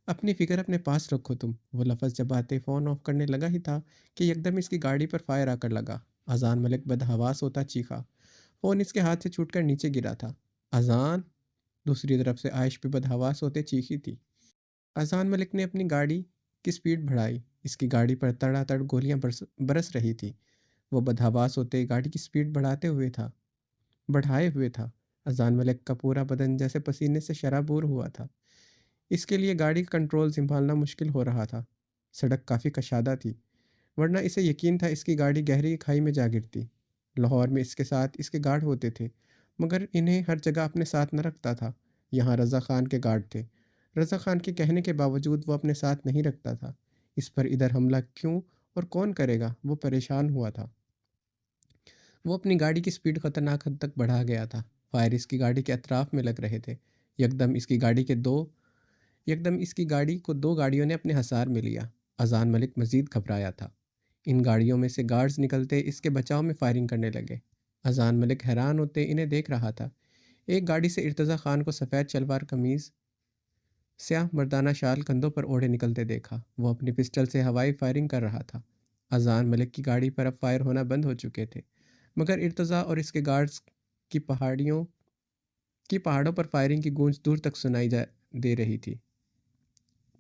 اپنی فکر اپنے پاس رکھو تم۔ وہ لفظ جب آتے فون آف کرنے لگا ہی تھا کہ یکدم اس کی گاڑی پر فائر آ کر لگا۔ اذان ملک بدحواس ہوتا چیخا۔ فون اس کے ہاتھ سے چھوٹ کر نیچے گرا تھا۔ اذان، دوسری طرف سے عائش بھی بدحواس ہوتے چیخی تھی۔ اذان ملک نے اپنی گاڑی کی سپیڈ بڑھائی، اس کی گاڑی پر تڑا تڑ گولیاں برس رہی تھی۔ وہ بدحواس ہوتے گاڑی کی سپیڈ بڑھائے ہوئے تھا۔ اذان ملک کا پورا بدن جیسے پسینے سے شرابور ہوا تھا۔ اس کے لیے گاڑی کا کنٹرول سنبھالنا مشکل ہو رہا تھا۔ سڑک کافی کشادہ تھی، ورنہ اسے یقین تھا اس کی گاڑی گہری کھائی میں جا گرتی۔ لاہور میں اس کے ساتھ اس کے گارڈ ہوتے تھے، مگر انہیں ہر جگہ اپنے ساتھ نہ رکھتا تھا۔ یہاں رضا خان کے گارڈ تھے، رضا خان کے کہنے کے باوجود وہ اپنے ساتھ نہیں رکھتا تھا۔ اس پر ادھر حملہ کیوں اور کون کرے گا؟ وہ پریشان ہوا تھا۔ وہ اپنی گاڑی کی سپیڈ خطرناک حد تک بڑھا گیا تھا۔ فائر اس کی گاڑی کے اطراف میں لگ رہے تھے۔ یکدم اس کی گاڑی کو 2 گاڑیوں نے اپنے حصار میں لیا۔ اذان ملک مزید گھبرایا تھا۔ ان گاڑیوں میں سے گارڈز نکلتے اس کے بچاؤ میں فائرنگ کرنے لگے۔ اذان ملک حیران ہوتے انہیں دیکھ رہا تھا۔ ایک گاڑی سے ارتضیٰ خان کو سفید شلوار قمیض، سیاہ مردانہ شال کندھوں پر اوڑھے نکلتے دیکھا۔ وہ اپنی پسٹل سے ہوائی فائرنگ کر رہا تھا۔ اذان ملک کی گاڑی پر اب فائر ہونا بند ہو چکے تھے، مگر ارتضیٰ اور اس کے گارڈز کی پہاڑوں پر فائرنگ کی گونج دور تک سنائی دے رہی تھی۔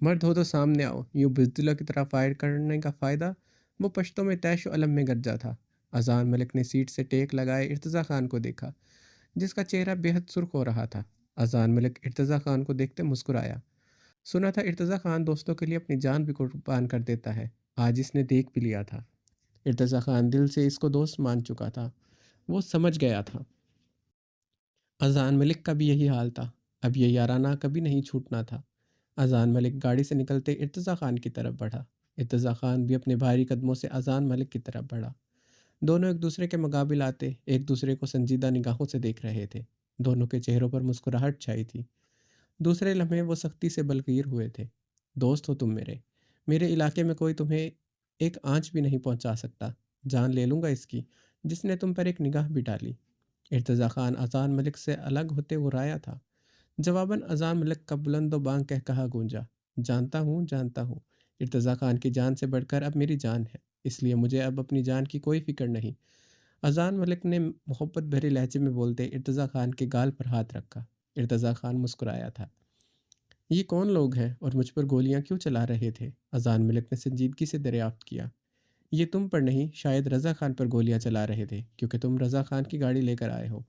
مرد ہو تو سامنے آؤ، یوں بزدلوں کی طرح فائر کرنے کا فائدہ؟ وہ پشتوں میں طیش و علم میں گرجا تھا۔ اذان ملک نے سیٹ سے ٹیک لگائے ارتضیٰ خان کو دیکھا، جس کا چہرہ بے حد سرخ ہو رہا تھا۔ اذان ملک ارتضیٰ خان کو دیکھتے مسکرایا۔ سنا تھا ارتضیٰ خان دوستوں کے لیے اپنی جان بھی قربان کر دیتا ہے، آج اس نے دیکھ بھی لیا تھا۔ ارتضیٰ خان دل سے اس کو دوست مان چکا تھا، وہ سمجھ گیا تھا اذان ملک کا بھی یہی حال تھا، اب یہ یارانہ کبھی نہیں چھوٹنا تھا۔ اذان ملک گاڑی سے نکلتے ارتضیٰ خان کی طرف بڑھا، ارتضیٰ خان بھی اپنے بھاری قدموں سے اذان ملک کی طرف بڑھا۔ دونوں ایک دوسرے کے مقابل آتے ایک دوسرے کو سنجیدہ نگاہوں سے دیکھ رہے تھے، دونوں کے چہروں پر مسکراہٹ چھائی تھی۔ دوسرے لمحے وہ سختی سے بلغیر ہوئے تھے۔ دوست ہو تم میرے علاقے میں کوئی تمہیں ایک آنچ بھی نہیں پہنچا سکتا، جان لے لوں گا اس کی جس نے تم پر ایک نگاہ بھی ڈالی۔ ارتضیٰ خان اذان ملک سے الگ ہوتے غرایا تھا۔ جواباً اذان ملک کا بلند و بانگ کہا گونجا، جانتا ہوں، ارتضیٰ خان کی جان سے بڑھ کر اب میری جان ہے، اس لیے مجھے اب اپنی جان کی کوئی فکر نہیں۔ اذان ملک نے محبت بھرے لہجے میں بولتے ارتضیٰ خان کے گال پر ہاتھ رکھا۔ ارتضیٰ خان مسکرایا تھا۔ یہ کون لوگ ہیں اور مجھ پر گولیاں کیوں چلا رہے تھے؟ اذان ملک نے سنجیدگی سے دریافت کیا۔ یہ تم پر نہیں، شاید رضا خان پر گولیاں چلا رہے تھے، کیونکہ تم رضا خان کی گاڑی لے کر آئے ہو،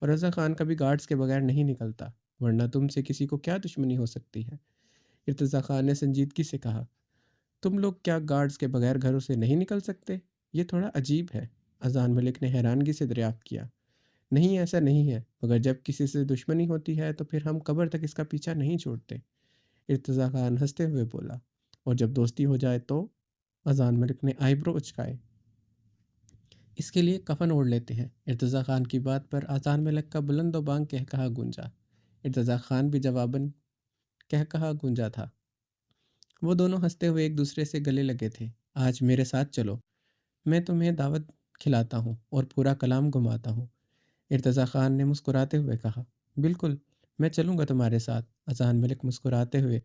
اور رضا خان کبھی گارڈز کے بغیر نہیں نکلتا، ورنہ تم سے کسی کو کیا دشمنی ہو سکتی ہے؟ ارتضیٰ خان نے سنجیدگی سے کہا، تم لوگ کیا گارڈز کے بغیر گھروں سے نہیں نکل سکتے؟ یہ تھوڑا عجیب ہے۔ اذان ملک نے حیرانگی سے دریافت کیا۔ نہیں، ایسا نہیں ہے، مگر جب کسی سے دشمنی ہوتی ہے تو پھر ہم قبر تک اس کا پیچھا نہیں چھوڑتے۔ ارتضیٰ خان ہنستے ہوئے بولا، اور جب دوستی ہو جائے تو؟ اذان ملک نے آئی برو اچکائے۔ اس کے لیے کفن اوڑھ لیتے ہیں۔ ارتضیٰ خان کی بات پر اذان ملک کا بلند و بانگ کہا گونجا۔ ارتضیٰ خان بھی جواباً کہا گونجا تھا۔ وہ دونوں ہنستے ہوئے ایک دوسرے سے گلے لگے تھے۔ آج میرے ساتھ چلو، میں تمہیں دعوت کھلاتا ہوں اور پورا کلام گھماتا ہوں۔ ارتضیٰ خان نے مسکراتے ہوئے کہا، بالکل، میں چلوں گا تمہارے ساتھ۔ اذان ملک مسکراتے ہوئے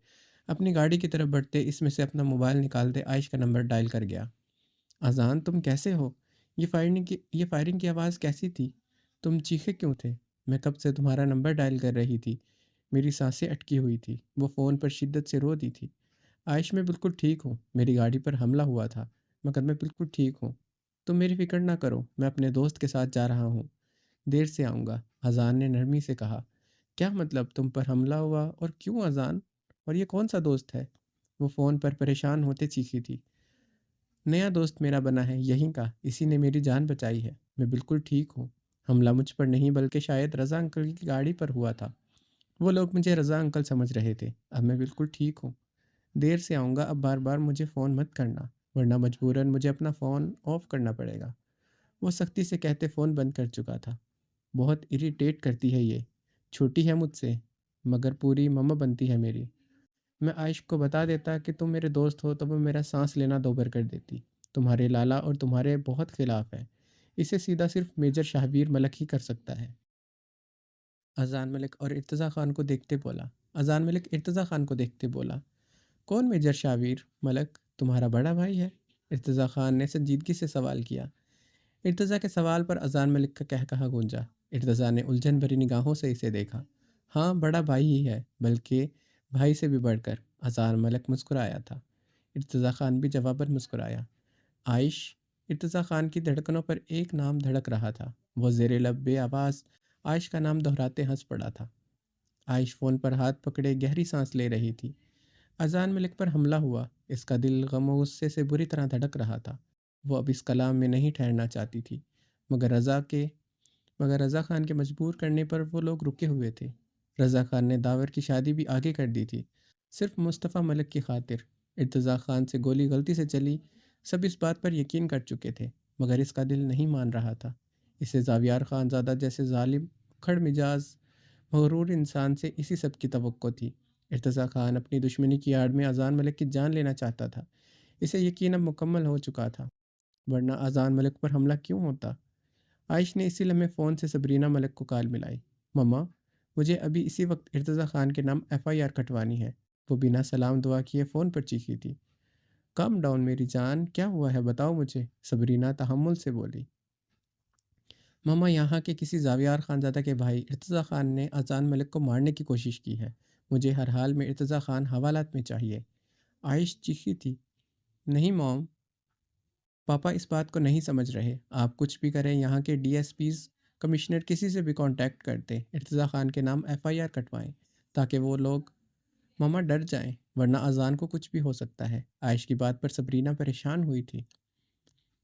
اپنی گاڑی کی طرف بڑھتے اس میں سے اپنا موبائل نکالتے عائش کا نمبر ڈائل کر گیا۔ اذان، تم کیسے ہو؟ یہ فائرنگ کی آواز کیسی تھی؟ تم چیخے کیوں تھے؟ میں کب سے تمہارا نمبر ڈائل کر رہی تھی، میری سانسیں اٹکی ہوئی تھی، وہ فون پر شدت سے رو دی تھی۔ عائش، میں بالکل ٹھیک ہوں، میری گاڑی پر حملہ ہوا تھا، مگر میں بالکل ٹھیک ہوں، تم میری فکر نہ کرو، میں اپنے دوست کے ساتھ جا رہا ہوں، دیر سے آؤں گا۔ اذان نے نرمی سے کہا، کیا مطلب تم پر حملہ ہوا اور کیوں اذان؟ اور یہ کون سا دوست ہے؟ وہ فون پر پریشان ہوتے چیخی تھی، نیا دوست میرا بنا ہے یہیں کا، اسی نے میری جان بچائی ہے، میں بالکل ٹھیک ہوں، حملہ مجھ پر نہیں بلکہ شاید رضا انکل کی گاڑی پر ہوا تھا، وہ لوگ مجھے رضا انکل سمجھ رہے تھے، اب میں بالکل ٹھیک ہوں، دیر سے آؤں گا، اب بار بار مجھے فون مت کرنا، ورنہ مجبوراً مجھے اپنا فون آف کرنا پڑے گا۔ وہ سختی سے کہتے فون بند کر چکا تھا۔ بہت اریٹیٹ کرتی ہے یہ، چھوٹی ہے مجھ سے، مگر پوری مما بنتی ہے میری۔ میں عائش کو بتا دیتا کہ تم میرے دوست ہو تو وہ میرا سانس لینا دوبر کر دیتی۔ تمہارے لالا اور تمہارے بہت خلاف ہے، اسے سیدھا صرف میجر شاہویر ملک ہی کر سکتا ہے۔ اذان ملک اور ارتضیٰ خان کو دیکھتے بولا۔ اذان ملک ارتضیٰ خان کو دیکھتے بولا، کون میجر شاہویر ملک؟ تمہارا بڑا بھائی ہے؟ ارتضیٰ خان نے سنجیدگی سے سوال کیا۔ ارتضیٰ کے سوال پر اذان ملک کا کہا گونجا۔ ارتضیٰ نے الجھن بھری نگاہوں سے اسے دیکھا۔ ہاں، بڑا بھائی ہی ہے، بلکہ بھائی سے بھی بڑھ کر۔ اذان ملک مسکرایا تھا۔ ارتضیٰ خان بھی جواباً مسکرایا۔ عائش؟ ارتضیٰ خان کی دھڑکنوں پر ایک نام دھڑک رہا تھا۔ وہ زیر لب بے آواز عائش کا نام دہراتے ہنس پڑا تھا۔ عائش فون پر ہاتھ پکڑے گہری سانس لے رہی تھی۔ اذان ملک پر حملہ ہوا، اس کا دل غم و غصے سے بری طرح دھڑک رہا تھا۔ وہ اب اس کلام میں نہیں ٹھہرنا چاہتی تھی، مگر رضا خان کے مجبور کرنے پر وہ لوگ رکے ہوئے تھے۔ رضا خان نے داور کی شادی بھی آگے کر دی تھی، صرف مصطفیٰ ملک کی خاطر۔ ارتضیٰ خان سے گولی غلطی سے چلی، سب اس بات پر یقین کر چکے تھے، مگر اس کا دل نہیں مان رہا تھا۔ اسے زاویار خان زادہ جیسے ظالم، کھڑ مزاج، مغرور انسان سے اسی سب کی توقع تھی۔ ارتضیٰ خان اپنی دشمنی کی آڑ میں اذان ملک کی جان لینا چاہتا تھا، اسے یقین اب مکمل ہو چکا تھا، ورنہ اذان ملک پر حملہ کیوں ہوتا؟ عائش نے اسی لمحے فون سے صبرینہ ملک کو کال ملائی۔ مما، مجھے ابھی اسی وقت ارتضیٰ خان کے نام FIR کٹوانی ہے، وہ بنا سلام دعا کیے فون پر چیخی تھی۔ کم ڈاؤن میری جان، کیا ہوا ہے بتاؤ مجھے، صبرینہ تحمل سے بولی۔ مما، یہاں کے کسی زاویار خانزادہ کے بھائی ارتضیٰ خان نے اذان ملک کو مارنے کی کوشش کی ہے، مجھے ہر حال میں ارتضیٰ خان حوالات میں چاہیے۔ عائش چیخی تھی، نہیں موم، پاپا اس بات کو نہیں سمجھ رہے، آپ کچھ بھی کریں، یہاں کے DSPs کمشنر کسی سے بھی کانٹیکٹ کرتے ارتضیٰ خان کے نام FIR کٹوائیں تاکہ وہ لوگ ماما ڈر جائیں، ورنہ اذان کو کچھ بھی ہو سکتا ہے۔ عائش کی بات پر صبرینہ پریشان ہوئی تھی۔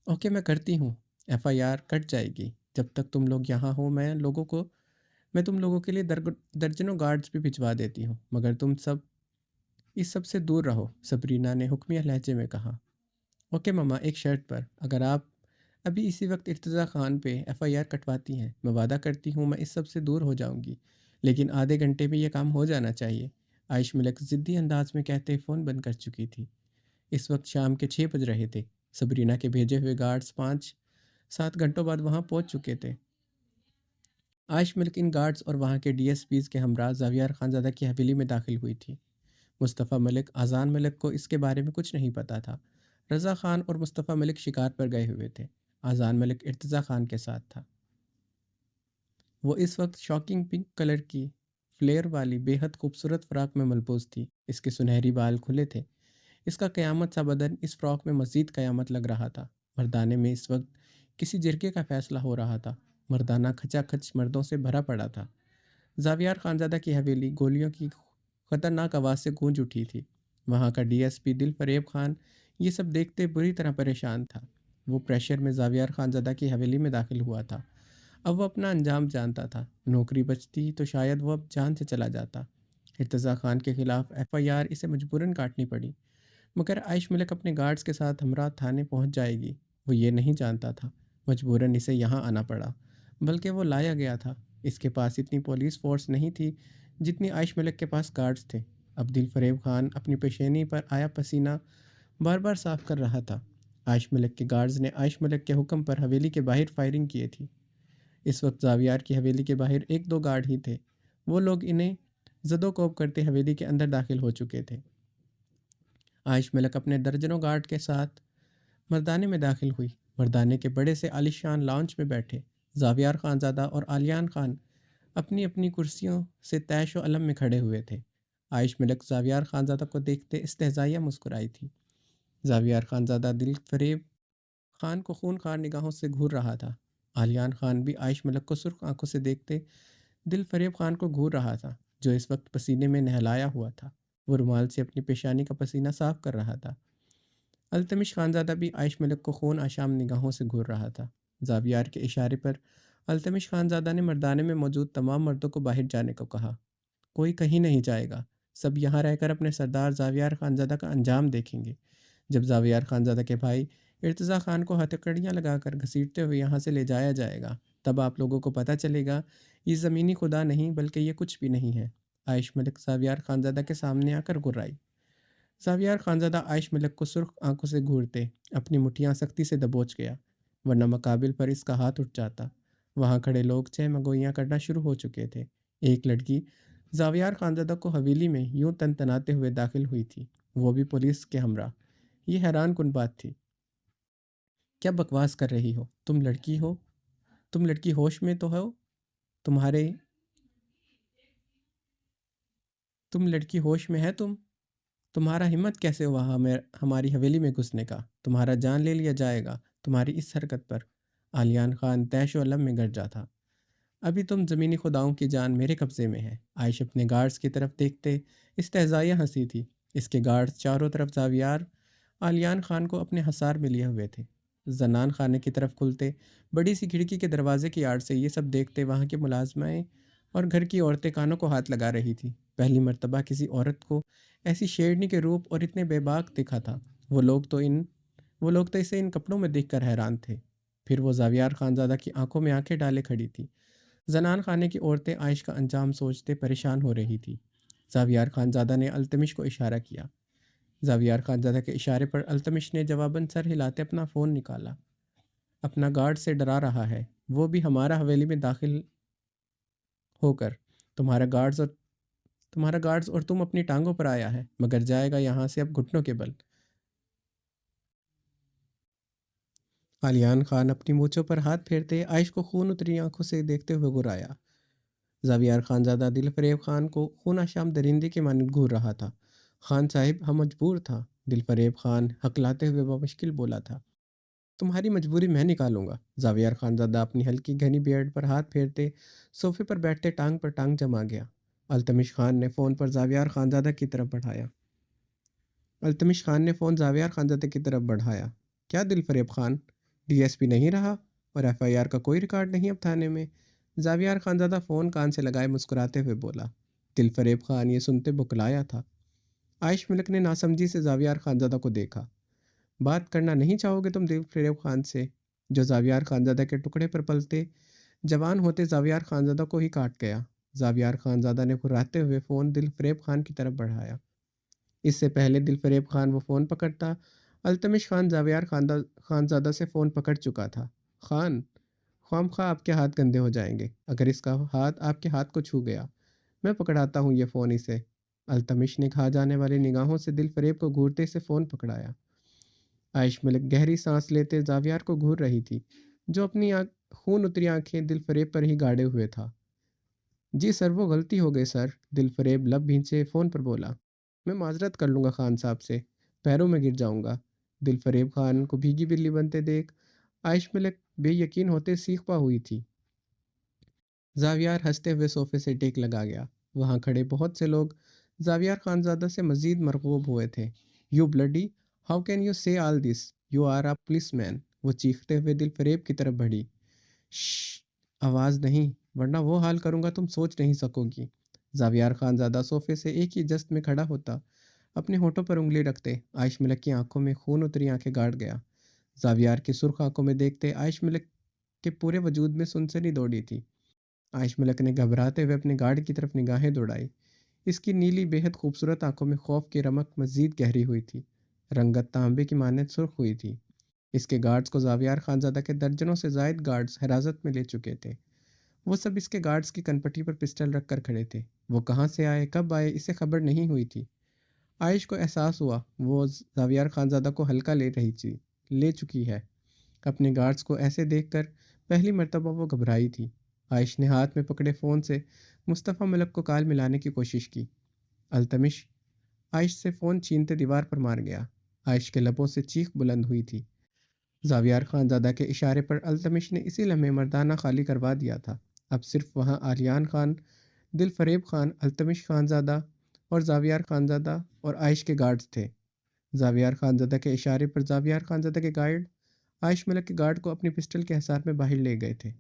اوکے میں کرتی ہوں، FIR کٹ جائے گی۔ جب تک تم لوگ یہاں ہو میں تم لوگوں کے لیے درجنوں گارڈز بھی بھجوا دیتی ہوں، مگر تم سب اس سب سے دور رہو، صبرینہ نے حکمیہ لہجے میں کہا۔ اوکے ماما، ایک شرط پر، اگر آپ ابھی اسی وقت ارتضیٰ خان پہ FIR کٹواتی ہیں، میں وعدہ کرتی ہوں میں اس سب سے دور ہو جاؤں گی، لیکن آدھے گھنٹے میں یہ کام ہو جانا چاہیے، عائش ملک ضدی انداز میں کہتے فون بند کر چکی تھی۔ اس وقت شام کے 6 بج رہے تھے۔ صبرینہ کے بھیجے ہوئے گارڈز 5-7 گھنٹوں بعد وہاں پہنچ چکے تھے۔ عائش ملک ان گارڈز اور وہاں کے DSPs کے ہمراہ زاویار خانزادہ کی حویلی میں داخل ہوئی تھی۔ مصطفیٰ ملک، اذان ملک کو اس کے بارے میں کچھ نہیں پتہ تھا۔ رضا خان اور مصطفیٰ ملک شکار پر گئے ہوئے تھے۔ اذان ملک ارتضیٰ خان کے ساتھ تھا۔ وہ اس وقت شاکنگ پنک کلر کی فلیر والی بے حد خوبصورت فراق میں ملبوس تھی۔ اس کے سنہری بال کھلے تھے۔ اس کا قیامت سا بدن اس فراق میں مزید قیامت لگ رہا تھا۔ مردانے میں اس وقت کسی جرگے کا فیصلہ ہو رہا تھا۔ مردانہ کھچا کھچ مردوں سے بھرا پڑا تھا۔ زاویار خانزادہ کی حویلی گولیوں کی خطرناک آواز سے گونج اٹھی تھی۔ وہاں کا DSP دل فریب خان یہ سب دیکھتے بری طرح پریشان تھا۔ وہ پریشر میں زاویار خانزادہ کی حویلی میں داخل ہوا تھا۔ اب وہ اپنا انجام جانتا تھا۔ نوکری بچتی تو شاید وہ اب جان سے چلا جاتا۔ ارتضیٰ خان کے خلاف FIR اسے مجبوراً کاٹنی پڑی، مگر عائش ملک اپنے گارڈز کے ساتھ ہمراہ تھانے پہنچ جائے گی، وہ یہ نہیں جانتا تھا۔ مجبوراً اسے یہاں آنا پڑا، بلکہ وہ لایا گیا تھا۔ اس کے پاس اتنی پولیس فورس نہیں تھی جتنی عائش ملک کے پاس گارڈز تھے۔ اب دل فریب خان اپنی پیشینی پر آیا پسینہ بار بار صاف کر رہا تھا۔ عائش ملک کے گارڈز نے عائش ملک کے حکم پر حویلی کے باہر فائرنگ کیے تھی۔ اس وقت زاویار کی حویلی کے باہر 1-2 گارڈ ہی تھے۔ وہ لوگ انہیں زد و کوب کرتے حویلی کے اندر داخل ہو چکے تھے۔ عائش ملک اپنے درجنوں گارڈ کے ساتھ مردانے میں داخل ہوئی۔ مردانے کے بڑے سے عالیشان لاؤنج میں بیٹھے زاویار خانزادہ اور آلیان خان اپنی اپنی کرسیوں سے طیش و علم میں کھڑے ہوئے تھے۔ عائش ملک زاویار خانزادہ کو دیکھتے استہزائیہ مسکرائی تھی۔ زاویار خانزادہ دل فریب خان کو خون خوار نگاہوں سے گھور رہا تھا۔ آلیان خان بھی عائش ملک کو سرخ آنکھوں سے دیکھتے دل فریب خان کو گھور رہا تھا، جو اس وقت پسینے میں نہلایا ہوا تھا۔ وہ رومال سے اپنی پیشانی کا پسینہ صاف کر رہا تھا۔ التمش خانزادہ بھی عائش ملک کو خون آشام نگاہوں سے گھور رہا تھا۔ زاویار کے اشارے پر التمش خانزادہ نے مردانے میں موجود تمام مردوں کو باہر جانے کو کہا۔ کوئی کہیں نہیں جائے گا، سب یہاں رہ کر اپنے سردار زاویار خانزادہ کا انجام دیکھیں گے۔ جب زاویار خانزادہ کے بھائی ارتضیٰ خان کو ہتھکڑیاں لگا کر گھسیٹتے ہوئے یہاں سے لے جایا جائے گا، تب آپ لوگوں کو پتہ چلے گا یہ زمینی خدا نہیں بلکہ یہ کچھ بھی نہیں ہے۔ عائش ملک زاویار خانزادہ کے سامنے آ کر گرائی۔ زاویار خانزادہ عائش ملک کو سرخ آنکھوں سے گھورتے اپنی مٹھیاں سختی سے دبوچ گیا، ورنہ مقابل پر اس کا ہاتھ اٹھ جاتا۔ وہاں کھڑے لوگ چہمگوئیاں کرنا شروع ہو چکے تھے۔ ایک لڑکی زاویار خانزادہ کو حویلی میں یوں تنتناتے ہوئے داخل ہوئی تھی، وہ بھی پولیس کے ہمراہ۔ یہ حیران کن بات تھی۔ کیا بکواس کر رہی ہو؟ تم لڑکی ہوش میں تو ہو؟ تم لڑکی ہوش میں ہے؟ تمہارا ہمت کیسے ہوا ہماری حویلی میں گھسنے کا؟ تمہارا جان لے لیا جائے گا تمہاری اس حرکت پر۔ آلیان خان طیش و علم میں گرجا تھا۔ ابھی تم زمینی خداؤں کی جان میرے قبضے میں ہے۔ عائش اپنے گارڈز کی طرف دیکھتے استہزائیہ ہنسی تھی۔ اس کے گارڈز چاروں طرف زاویار آلیان خان کو اپنے حصار میں لیے ہوئے تھے۔ زنان خانے کی طرف کھلتے بڑی سی کھڑکی کے دروازے کی آڑ سے یہ سب دیکھتے وہاں کے ملازمائیں اور گھر کی عورتیں کانوں کو ہاتھ لگا رہی تھی۔ پہلی مرتبہ کسی عورت کو ایسی شیرنی کے روپ اور اتنے بے باک دکھا تھا۔ وہ لوگ تو اسے ان کپڑوں میں دیکھ کر حیران تھے۔ پھر وہ زاویار خانزادہ کی آنکھوں میں آنکھیں ڈالے کھڑی تھی۔ زنان خانے کی عورتیں عائش کا انجام سوچتے پریشان ہو رہی تھی۔ زاویار خانزادہ نے التمش کو اشارہ کیا۔ زاویار خانزادہ کے اشارے پر التمش نے جواباً سر ہلاتے اپنا فون نکالا۔ اپنا گارڈ سے ڈرا رہا ہے، وہ بھی ہمارا حویلی میں داخل ہو کر۔ تمہارا گارڈز اور تم اپنی ٹانگوں پر آیا ہے، مگر جائے گا یہاں سے اب گھٹنوں کے بل۔ آلیان خان اپنی مونچھوں پر ہاتھ پھیرتے عائش کو خون اتری آنکھوں سے دیکھتے ہوئے گرایا۔ زاویار خانزادہ دل فریب خان کو خون آشام درندے کے مانند گھور رہا تھا۔ خان صاحب ہم مجبور تھا، دل فریب خان ہکلاتے ہوئے بمشکل بولا تھا۔ تمہاری مجبوری میں نکالوں گا۔ زاویار خانزادہ اپنی ہلکی گھنی بیئرڈ پر ہاتھ پھیرتے صوفے پر بیٹھتے ٹانگ پر ٹانگ جما گیا۔ التمش خان نے فون پر زاویار خانزادہ کی طرف بڑھایا۔ زاویار خانزادہ کی طرف بڑھایا۔ کیا دل فریب خان ڈی ایس پی نہیں رہا اور ایف آئی آر کا کوئی ریکارڈ نہیں اب تھانے میں؟ زاویار خانزادہ فون کان سے لگائے مسکراتے ہوئے بولا۔ دل فریب خان یہ سنتے بکلایا تھا۔ عائش ملک نے ناسمجھی سے زاویار خانزادہ کو دیکھا۔ بات کرنا نہیں چاہو گے تم دل فریب خان سے، جو زاویار خانزادہ کے ٹکڑے پر پلتے جوان ہوتے زاویار خانزادہ کو ہی کاٹ گیا؟ زاویار خانزادہ نے گھراتے ہوئے فون دل فریب خان کی طرف بڑھایا۔ اس سے پہلے دل فریب خان وہ فون پکڑتا، التمش خان زاویار خانزادہ سے فون پکڑ چکا تھا۔ خان، خواہ آپ کے ہاتھ گندے ہو جائیں گے اگر اس کا ہاتھ آپ کے ہاتھ کو چھو گیا۔ میں پکڑاتا ہوں یہ فون اسے۔ التمش نے کھا جانے والی نگاہوں سے دل فریب کو گھورتے سے فون پکڑایا۔ عائش ملک گہری سانس لیتے زاویار کو گھور رہی تھی، جو اپنی خون اتری آنکھیں دل فریب پر ہی گاڑے ہوئے تھا۔ جی سر، وہ غلطی ہو گئی سر، دل فریب لب بھینچے فون پر بولا۔ میں معذرت کر لوں گا خان صاحب سے، پیروں میں گر جاؤں گا۔ دل فریب خان کو بھیگی بلی بنتے دیکھ عائش ملک بے یقین ہوتے سیخ پا ہوئی تھی۔ زاویار ہنستے ہوئے صوفے سے ٹیک لگا گیا۔ وہاں کھڑے بہت سے لوگ زاویار خانزادہ سے مزید مرغوب ہوئے تھے۔ You bloody, how can you سے آل دس، یو آر اے پولیس مین، وہ چیختے ہوئے دل فریب کی طرف بڑھی۔ شش، آواز نہیں، ورنہ وہ حال کروں گا تم سوچ نہیں سکو گی۔ زاویار خانزادہ صوفے سے ایک ہی جست میں کھڑا ہوتا، اپنے ہونٹوں پر انگلی رکھتے عائش ملک کی آنکھوں میں خون اتری آنکھیں گاڑ گیا۔ زاویار کی سرخ آنکھوں میں دیکھتے عائش ملک کے پورے وجود میں سنسنی دوڑی تھی۔ عائش ملک نے گھبراتے ہوئے اپنے گارڈ کی طرف نگاہیں دوڑائی۔ اس کی نیلی بےحد خوبصورت آنکھوں میں خوف کی رمق مزید گہری ہوئی تھی۔ رنگت تانبے کی مانند سرخ ہوئی تھی۔ اس کے گارڈز کو زاویار خانزادہ کے درجنوں سے زائد گارڈز حراست میں لے چکے تھے۔ وہ سب اس کے گارڈز کی کنپٹی پر پسٹل رکھ کر کھڑے تھے۔ وہ کہاں سے آئے، کب آئے، اسے خبر نہیں ہوئی تھی۔ عائش کو احساس ہوا وہ زاویار خانزادہ کو ہلکا لے چکی ہے۔ اپنے گارڈز کو ایسے دیکھ کر پہلی مرتبہ وہ گھبرائی تھی۔ عائش نے ہاتھ میں پکڑے فون سے مصطفیٰ ملک کو کال ملانے کی کوشش کی۔ التمش عائش سے فون چھینتے دیوار پر مار گیا۔ عائش کے لبوں سے چیخ بلند ہوئی تھی۔ زاویار خانزادہ کے اشارے پر التمش نے اسی لمحے مردانہ خالی کروا دیا تھا۔ اب صرف وہاں آلیان خان، دل فریب خان، التمش خانزادہ اور زاویار خانزادہ اور عائش کے گارڈز تھے۔ زاویار خانزادہ کے اشارے پر زاویار خانزادہ کے گارڈ عائش ملک کے گارڈ کو اپنی پسٹل کے حصار میں باہر لے گئے تھے۔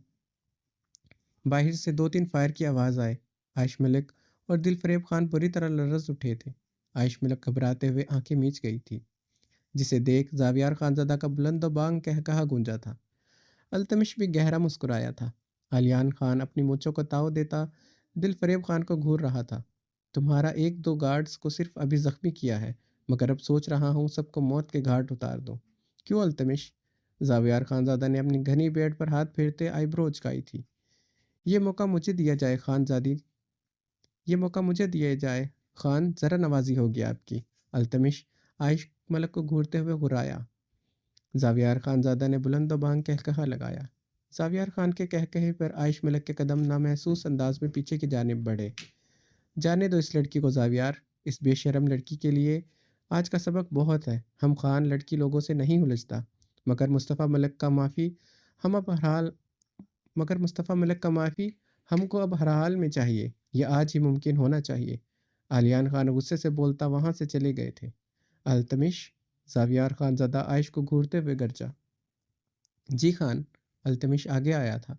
باہر سے 2-3 فائر کی آواز آئے۔ عائش ملک اور دل فریب خان بری طرح لرز اٹھے تھے۔ عائش ملک گھبراتے ہوئے آنکھیں میچ گئی تھی، جسے دیکھ زاویار خانزادہ کا بلند و بانگ کہا گونجا تھا۔ التمش بھی گہرا مسکرایا تھا۔ آلیان خان اپنی مونچھوں کو تاؤ دیتا دل فریب خان کو گھور رہا تھا۔ تمہارا 1-2 گارڈز کو صرف ابھی زخمی کیا ہے، مگر اب سوچ رہا ہوں سب کو موت کے گھاٹ اتار دوں۔ کیوں التمش؟ زاویار خانزادہ نے اپنی گھنی بیڈ پر ہاتھ پھیرتے آئی برو اچکائی تھی۔ یہ موقع مجھے دیا جائے خانزادی، یہ موقع مجھے دیا جائے خان، ذرا نوازی ہوگی آپ کی۔ التمش عائش ملک کو گھورتے ہوئے غرایا۔ زاویار خانزادہ نے بلند و بانگ کہا لگایا۔ زاویار خان کے کہے پر عائش ملک کے قدم نامحسوس انداز میں پیچھے کی جانب بڑھے۔ جانے دو اس لڑکی کو زاویار، اس بے شرم لڑکی کے لیے آج کا سبق بہت ہے۔ ہم خان لڑکی لوگوں سے نہیں الجھتا، مگر مصطفیٰ ملک کا معافی ہم کو اب ہر حال میں چاہیے، یہ آج ہی ممکن ہونا چاہیے۔ آلیان خان غصے سے بولتا وہاں سے چلے گئے تھے۔ التمش، زاویار خانزادہ عائش کو گھورتے ہوئے گرجا۔ جی خان، التمش آگے آیا تھا۔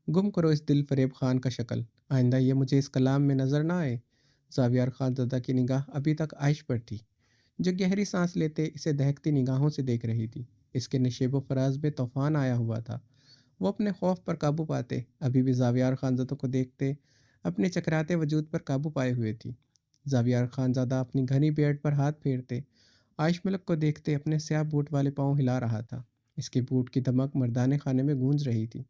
گم کرو اس دل فریب خان کا شکل، آئندہ یہ مجھے اس کلام میں نظر نہ آئے۔ زاویار خانزادہ کی نگاہ ابھی تک عائش پر تھی، جو گہری سانس لیتے اسے دہکتی نگاہوں سے دیکھ رہی تھی۔ اس کے نشیب و فراز میں طوفان آیا ہوا تھا۔ وہ اپنے خوف پر قابو پاتے ابھی بھی زاویار خانزادہ کو دیکھتے اپنے چکراتے وجود پر قابو پائے ہوئے تھی۔ زاویار خانزادہ اپنی گھنی بیڈ پر ہاتھ پھیرتے عائش ملک کو دیکھتے اپنے سیاہ بوٹ والے پاؤں ہلا رہا تھا۔ اس کے بوٹ کی دمک مردانے خانے میں گونج رہی تھی۔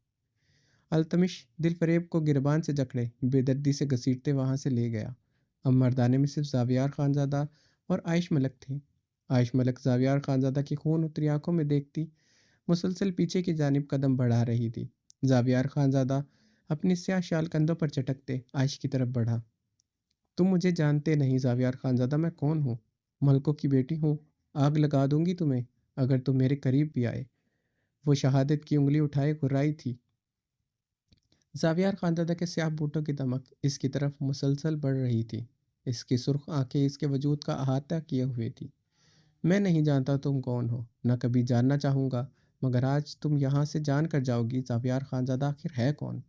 التمش دل فریب کو گربان سے جکڑے بے دردی سے گھسیٹتے وہاں سے لے گیا۔ اب مردانے میں صرف زاویار خانزادہ اور عائش ملک تھے۔ عائش ملک زاویار خانزادہ کی خون اتری آنکھوں میں دیکھتی مسلسل پیچھے کی جانب قدم بڑھا رہی تھی۔ زاویار خانزادہ اپنی سیاہ شال کندھوں پر چٹکتے عائش کی طرف بڑھا۔ تم مجھے جانتے نہیں زاویار خانزادہ، میں کون ہوں؟ ملکوں کی بیٹی ہوں، آگ لگا دوں گی تمہیں اگر تم میرے قریب بھی آئے۔ وہ شہادت کی انگلی اٹھائے گھرائی تھی۔ زاویار خانزادہ کے سیاہ بوٹوں کی دمک اس کی طرف مسلسل بڑھ رہی تھی۔ اس کی سرخ آنکھیں اس کے وجود کا احاطہ کیے ہوئے تھی۔ میں نہیں جانتا تم کون ہو، نہ کبھی جاننا چاہوں گا، مگر آج تم یہاں سے جان کر جاؤ گی زاویار خانزادہ آخر ہے کون۔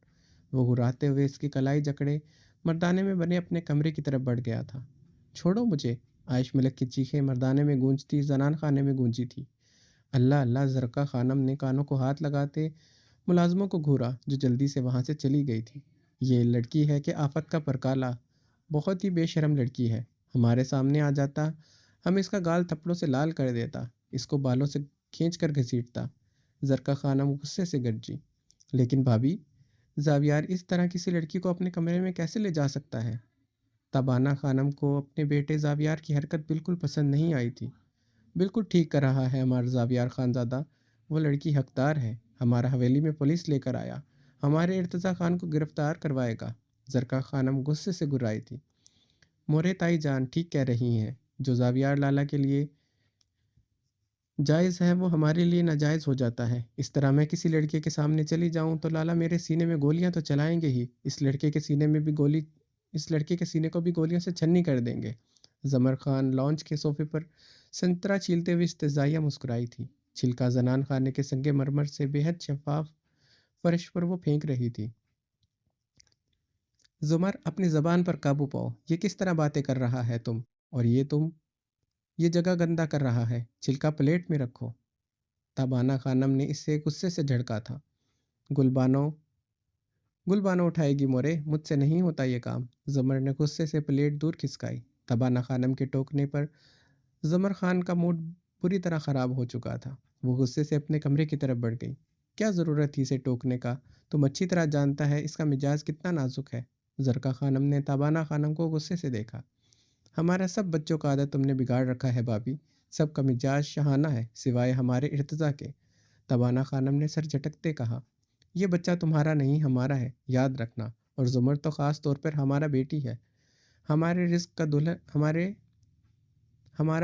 وہ گھراتے ہوئے اس کی کلائی جکڑے مردانے میں بنے اپنے کمرے کی طرف بڑھ گیا تھا۔ چھوڑو مجھے! عائش ملک کی چیخیں مردانے میں گونجتی زنان خانے میں گونجی تھی۔ اللہ اللہ! زرقا خانم نے کانوں کو ہاتھ لگاتے ملازموں کو گھورا جو جلدی سے وہاں سے چلی گئی تھی۔ یہ لڑکی ہے کہ آفت کا پرکالا، بہت ہی بے شرم لڑکی ہے۔ ہمارے سامنے آ جاتا، ہم اس کا گال تھپڑوں سے لال کر دیتا، اس کو بالوں سے کھینچ کر گھسیٹتا۔ زرقا خانم غصے سے گرجی۔ لیکن بھابھی، زاویار اس طرح کسی لڑکی کو اپنے کمرے میں کیسے لے جا سکتا ہے؟ تابانہ خانم کو اپنے بیٹے زاویار کی حرکت بالکل پسند نہیں آئی تھی۔ بالکل ٹھیک کر رہا ہے ہمارا زاویار خانزادہ، وہ لڑکی حقدار ہے۔ ہمارا حویلی میں پولیس لے کر آیا، ہمارے ارتضیٰ خان کو گرفتار کروائے گا۔ زرقا خانم غصے سے گرائی تھی۔ مورے تائی جان ٹھیک کہہ رہی ہیں، جو زاویار لالا کے لیے جائز ہے وہ ہمارے لیے ناجائز ہو جاتا ہے۔ اس طرح میں کسی لڑکے کے سامنے چلی جاؤں تو لالا میرے سینے میں گولیاں تو چلائیں گے ہی، اس لڑکے کے سینے کو بھی گولیوں سے چھنی کر دیں گے۔ زمر خان لانچ کے صوفے پر سنترا چھیلتے ہوئے استہزائیہ مسکرائی تھی۔ چھلکا زنان خانے کے سنگ مرمر سے بے حد شفاف فرش پر وہ پھینک رہی تھی۔ زمر، اپنی زبان پر قابو پاؤ، یہ کس طرح باتیں کر رہا ہے تم؟ اور یہ جگہ گندا کر رہا ہے، چھلکا پلیٹ میں رکھو۔ تابانہ خانم نے اسے غصے سے جھڑکا تھا۔ گلبانو اٹھائے گی مورے، مجھ سے نہیں ہوتا یہ کام۔ زمر نے غصے سے پلیٹ دور کھسکائی۔ تابانہ خانم کے ٹوکنے پر زمر خان کا موڈ بری طرح خراب ہو چکا تھا۔ وہ غصے سے اپنے کمرے کی طرف بڑھ گئی۔ کیا ضرورت تھی اسے ٹوکنے کا؟ تم اچھی طرح جانتا ہے اس کا مزاج کتنا نازک ہے۔ زرقا خانم نے تابانہ خانم کو غصے سے دیکھا۔ ہمارا سب بچوں کا عادت تم نے بگاڑ رکھا ہے بھابھی، سب کا مزاج شہانہ ہے سوائے ہمارے ارتضیٰ کے۔ تابانہ خانم نے سر جھٹکتے کہا۔ یہ بچہ تمہارا نہیں ہمارا ہے، یاد رکھنا، اور زمر تو خاص طور پر ہمارا بیٹی ہے۔ ہمارا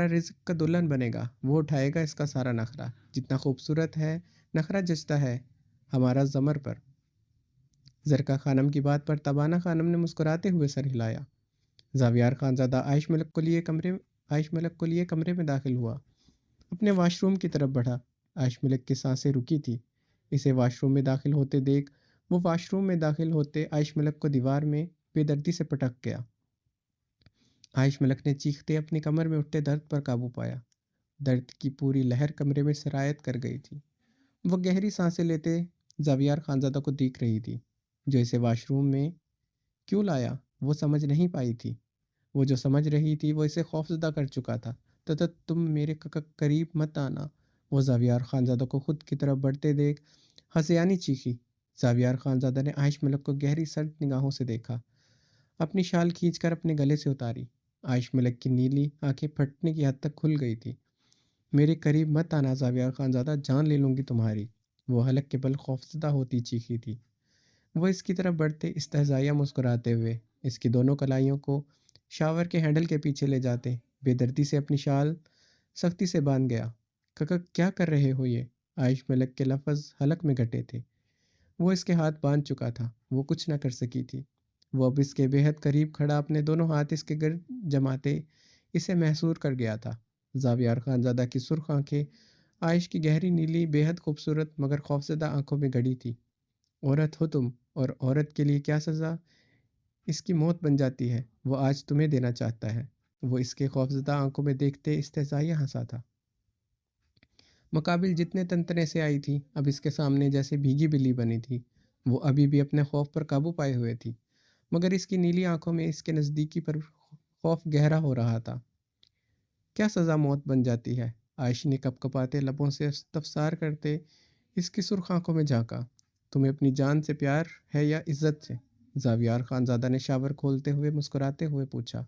رزق کا دلہن بنے گا، وہ اٹھائے گا اس کا سارا نخرہ۔ جتنا خوبصورت ہے نخرہ جچتا ہے ہمارا زمر پر۔ زرقا خانم کی بات پر تابانہ خانم نے مسکراتے ہوئے سر ہلایا۔ زاویار خانزادہ عائش ملک کو لیے کمرے میں داخل ہوا، اپنے واش روم کی طرف بڑھا۔ عائش ملک کی سانسیں رکی تھی۔ اسے واش روم میں داخل ہوتے دیکھ وہ واش روم میں داخل ہوتے عائش ملک کو دیوار میں بے دردی سے پٹک گیا۔ عائش ملک نے چیختے اپنی کمر میں اٹھتے درد پر قابو پایا۔ درد کی پوری لہر کمرے میں سرایت کر گئی تھی۔ وہ گہری سانسیں لیتے زاویار خانزادہ کو دیکھ رہی تھی، جو اسے واش روم میں کیوں لایا وہ سمجھ نہیں پائی تھی۔ وہ جو سمجھ رہی تھی وہ اسے خوفزدہ کر چکا تھا۔ تم میرے قریب مت آنا، وہ زاویار خانزادہ کو خود کی طرف بڑھتے دیکھ ہذیانی چیخی۔ زاویار خانزادہ نے عائش ملک کو گہری سرد نگاہوں سے دیکھا، اپنی شال کھینچ کر اپنے گلے سے اتاری۔ عائش ملک کی نیلی آنکھیں پھٹنے کی حد تک کھل گئی تھی۔ میرے قریب مت آنا زاویار خانزادہ، جان لے لوں گی تمہاری، وہ حلق کے بل خوفزدہ ہوتی چیخی تھی۔ وہ اس کی طرف بڑھتے استہزائیہ مسکراتے ہوئے اس کی دونوں کلائیوں کو شاور کے ہینڈل کے پیچھے لے جاتے بے دردی سے اپنی شال سختی سے باندھ گیا۔ کیا کر رہے ہو یہ؟ عائش ملک کے لفظ حلق میں گھٹے تھے۔ وہ اس کے ہاتھ باندھ چکا تھا، وہ کچھ نہ کر سکی تھی۔ وہ اب اس کے بے حد قریب کھڑا اپنے دونوں ہاتھ اس کے گرد جماتے اسے محصور کر گیا تھا۔ زاویار خانزادہ کی سرخ آنکھیں عائش کی گہری نیلی بے حد خوبصورت مگر خوفزدہ آنکھوں میں گڑی تھی۔ عورت ہو تم، اور عورت کے لیے کیا سزا؟ اس کی موت بن جاتی ہے، وہ آج تمہیں دینا چاہتا ہے۔ وہ اس کے خوفزدہ آنکھوں میں دیکھتے استہزائیہ ہنسا تھا۔ مقابل جتنے تنتنے سے آئی تھی اب اس کے سامنے جیسے بھیگی بلی بنی تھی۔ وہ ابھی بھی اپنے خوف پر قابو پائے ہوئے تھی، مگر اس کی نیلی آنکھوں میں اس کے نزدیکی پر خوف گہرا ہو رہا تھا۔ کیا سزا موت بن جاتی ہے؟ عائش نے کپ کپاتے لبوں سے استفسار کرتے اس کی سرخ آنکھوں میں جھانکا۔ تمہیں اپنی جان سے پیار ہے یا عزت سے؟ زاویار خانزادہ نے شاور کھولتے ہوئے مسکراتے ہوئے پوچھا۔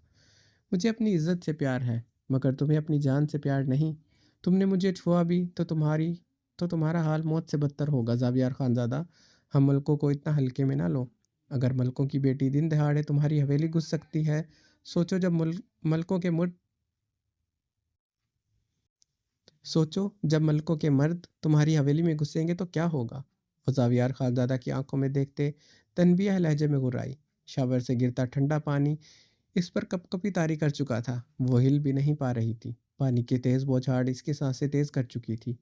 مجھے اپنی عزت سے پیار ہے، مگر تمہیں اپنی جان سے پیار نہیں۔ تم نے مجھے چھوا بھی تو تمہارا حال موت سے بدتر ہوگا زاویار خانزادہ۔ ہم ملکوں کو اتنا ہلکے میں نہ لو۔ اگر ملکوں کی بیٹی دن دہاڑے تمہاری حویلی گھس سکتی ہے، سوچو جب ملکوں کے مرد تمہاری حویلی میں گھسیں گے تو کیا ہوگا؟ وہ زاویار خانزادہ کی آنکھوں میں دیکھتے تنبیہ لہجے میں گرائی۔ شاور سے گرتا ٹھنڈا پانی اس پر کپ کپی طاری کر چکا تھا، وہ ہل بھی نہیں پا رہی تھی۔ پانی کی تیز بوچھاڑ اس کی سانسیں تیز کر چکی تھی،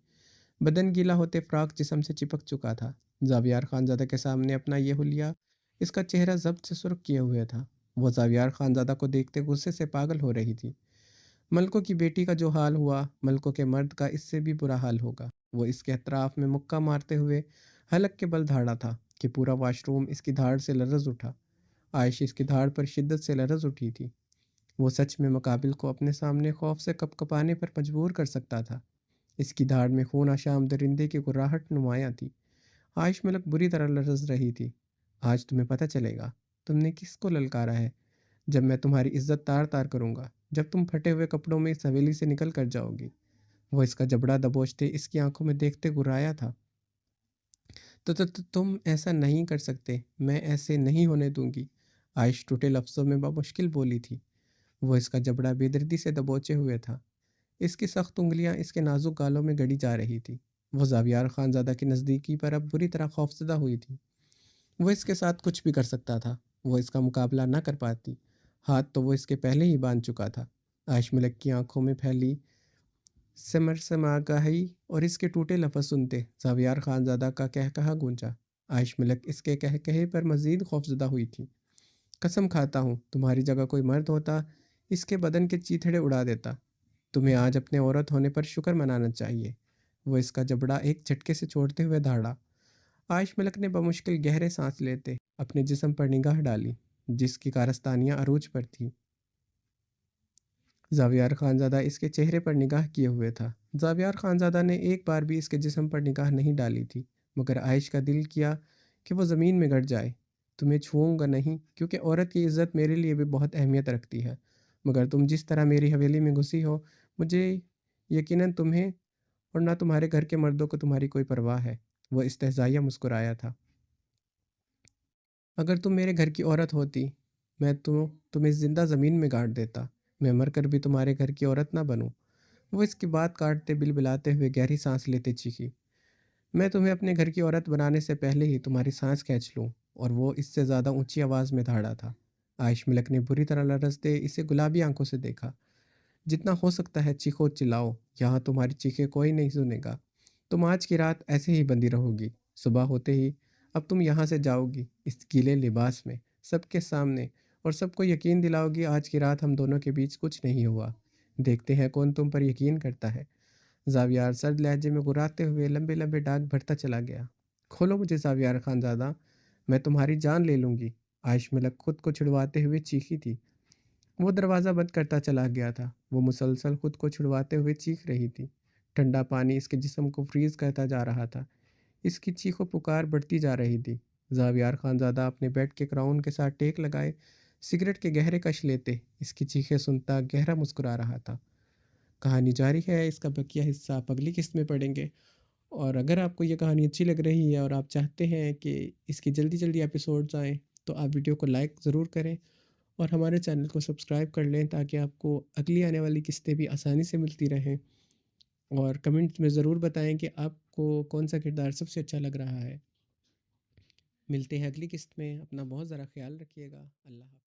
بدن گیلا ہوتے فراق جسم سے چپک چکا تھا۔ زاویار خانزادہ کے سامنے اپنا یہ حلیہ اس کا چہرہ ضبط سے سرخ کیے ہوئے تھا۔ وہ زاویار خانزادہ کو دیکھتے غصے سے پاگل ہو رہی تھی۔ ملکوں کی بیٹی کا جو حال ہوا، ملکوں کے مرد کا اس سے بھی برا حال ہوگا۔ وہ اس کے اطراف میں مکہ مارتے ہوئے حلق کے بل دھاڑا تھا کہ پورا واش روم اس کی دھاڑ سے لرز اٹھا۔ عائش اس کی دھاڑ پر شدت سے لرز اٹھی تھی۔ وہ سچ میں مقابل کو اپنے سامنے خوف سے کپ کپانے پر مجبور کر سکتا تھا۔ اس کی دھاڑ میں خون آشام درندے کی گراہٹ نمایاں تھی۔ عائش ملک بری طرح لرز رہی تھی۔ آج تمہیں پتہ چلے گا تم نے کس کو للکارا ہے، جب میں تمہاری عزت تار تار کروں گا، جب تم پھٹے ہوئے کپڑوں میں اس حویلی سے نکل کر جاؤ گی۔ وہ اس کا جبڑا دبوچتے اس کی آنکھوں میں دیکھتے گرایا تھا۔ تو تم ایسا نہیں کر سکتے، میں ایسے نہیں ہونے دوں گی، عائش ٹوٹے لفظوں میں بمشکل بولی تھی۔ وہ اس کا جبڑا بے دردی سے دبوچے ہوئے تھا۔ اس کی سخت انگلیاں اس کے نازک گالوں میں گڑی جا رہی تھی۔ وہ زاویار خانزادہ کی نزدیکی پر اب بری طرح خوفزدہ ہوئی تھی۔ وہ اس کے ساتھ کچھ بھی کر سکتا تھا، وہ اس کا مقابلہ نہ کر پاتی۔ ہاتھ تو وہ اس کے پہلے ہی باندھ چکا تھا۔ عائش ملک کی آنکھوں میں پھیلی سمرسماگاہی اور اس کے ٹوٹے لفظ سنتے زاویار خانزادہ کا کہا گونجا۔ عائش ملک اس کے کہے پر مزید خوفزدہ ہوئی تھی۔ قسم کھاتا ہوں تمہاری جگہ کوئی مرد ہوتا اس کے بدن کے چیتھڑے اڑا دیتا۔ تمہیں آج اپنے عورت ہونے پر شکر منانا چاہیے۔ وہ اس کا جبڑا ایک جھٹکے سے چھوڑتے ہوئے دھاڑا۔ عائش ملک نے بمشکل گہرے سانس لیتے اپنے جسم پر نگاہ ڈالی، جس کی کارستانیاں عروج پر تھی۔ زاویار خانزادہ اس کے چہرے پر نگاہ کیے ہوئے تھا۔ زاویار خانزادہ نے ایک بار بھی اس کے جسم پر نگاہ نہیں ڈالی تھی، مگر عائش کا دل کیا کہ وہ زمین میں گڑ جائے۔ تمہیں چھوؤں گا نہیں، کیونکہ عورت کی عزت میرے لیے بھی بہت اہمیت رکھتی ہے، مگر تم جس طرح میری حویلی میں گھسی ہو، مجھے یقیناً تمہیں اور نہ تمہارے گھر کے مردوں کو تمہاری کوئی پرواہ ہے۔ وہ استہزائیہ مسکرایا تھا۔ اگر تم میرے گھر کی عورت ہوتی، میں تمہیں زندہ زمین میں گاڑ دیتا، میں مر کر بھی تمہارے گھر کی عورت نہ بنوں۔ وہ اس کی بات کاٹتے بلبلاتے ہوئے گہری سانس لیتے چیخی، میں تمہیں اپنے گھر کی عورت بنانے سے پہلے ہی تمہاری سانس کھینچ لوں۔ اور وہ اس سے زیادہ اونچی آواز میں دھاڑا تھا۔ عائش ملک نے بری طرح لرزتے اسے گلابی آنکھوں سے دیکھا۔ جتنا ہو سکتا ہے چیخو چلاؤ، یہاں تمہاری چیخیں کوئی نہیں سنے گا۔ تم آج کی رات ایسے ہی بندی رہو گی، صبح ہوتے ہی اب تم یہاں سے جاؤ گی اس گیلے لباس میں، سب کے سامنے، اور سب کو یقین دلاؤ گی آج کی رات ہم دونوں کے بیچ کچھ نہیں ہوا۔ دیکھتے ہیں کون تم پر یقین کرتا ہے۔ زاویار سرد لہجے میں گراتے ہوئے لمبے لمبے ڈاک بھرتا چلا گیا۔ کھولو مجھے زاویار خانزادہ، میں تمہاری جان لے لوں گی، عائش ملک خود کو چھڑواتے ہوئے چیخی تھی۔ وہ دروازہ بند کرتا چلا گیا تھا۔ وہ مسلسل خود کو چھڑواتے ہوئے چیخ رہی تھی۔ ٹھنڈا پانی اس کے جسم کو فریز کرتا جا رہا تھا۔ اس کی چیخ و پکار بڑھتی جا رہی تھی۔ زاویار خانزادہ اپنے بیڈ کے کراؤن کے ساتھ ٹیک لگائے سگریٹ کے گہرے کش لیتے اس کی چیخیں سنتا گہرا مسکرا رہا تھا۔ کہانی جاری ہے، اس کا بقیہ حصہ آپ اگلی قسط میں پڑھیں گے۔ اور اگر آپ کو یہ کہانی اچھی لگ رہی ہے اور آپ چاہتے ہیں کہ اس کی جلدی جلدی ایپیسوڈز آئیں تو آپ ویڈیو کو لائک ضرور کریں اور ہمارے چینل کو سبسکرائب کر لیں تاکہ آپ کو اگلی آنے والی قسطیں بھی آسانی سے ملتی رہیں۔ اور کمنٹ میں ضرور بتائیں کہ آپ کو کون سا کردار سب سے اچھا لگ رہا ہے۔ ملتے ہیں اگلی قسط میں، اپنا بہت ذرا خیال رکھیے گا۔ اللہ حافظ۔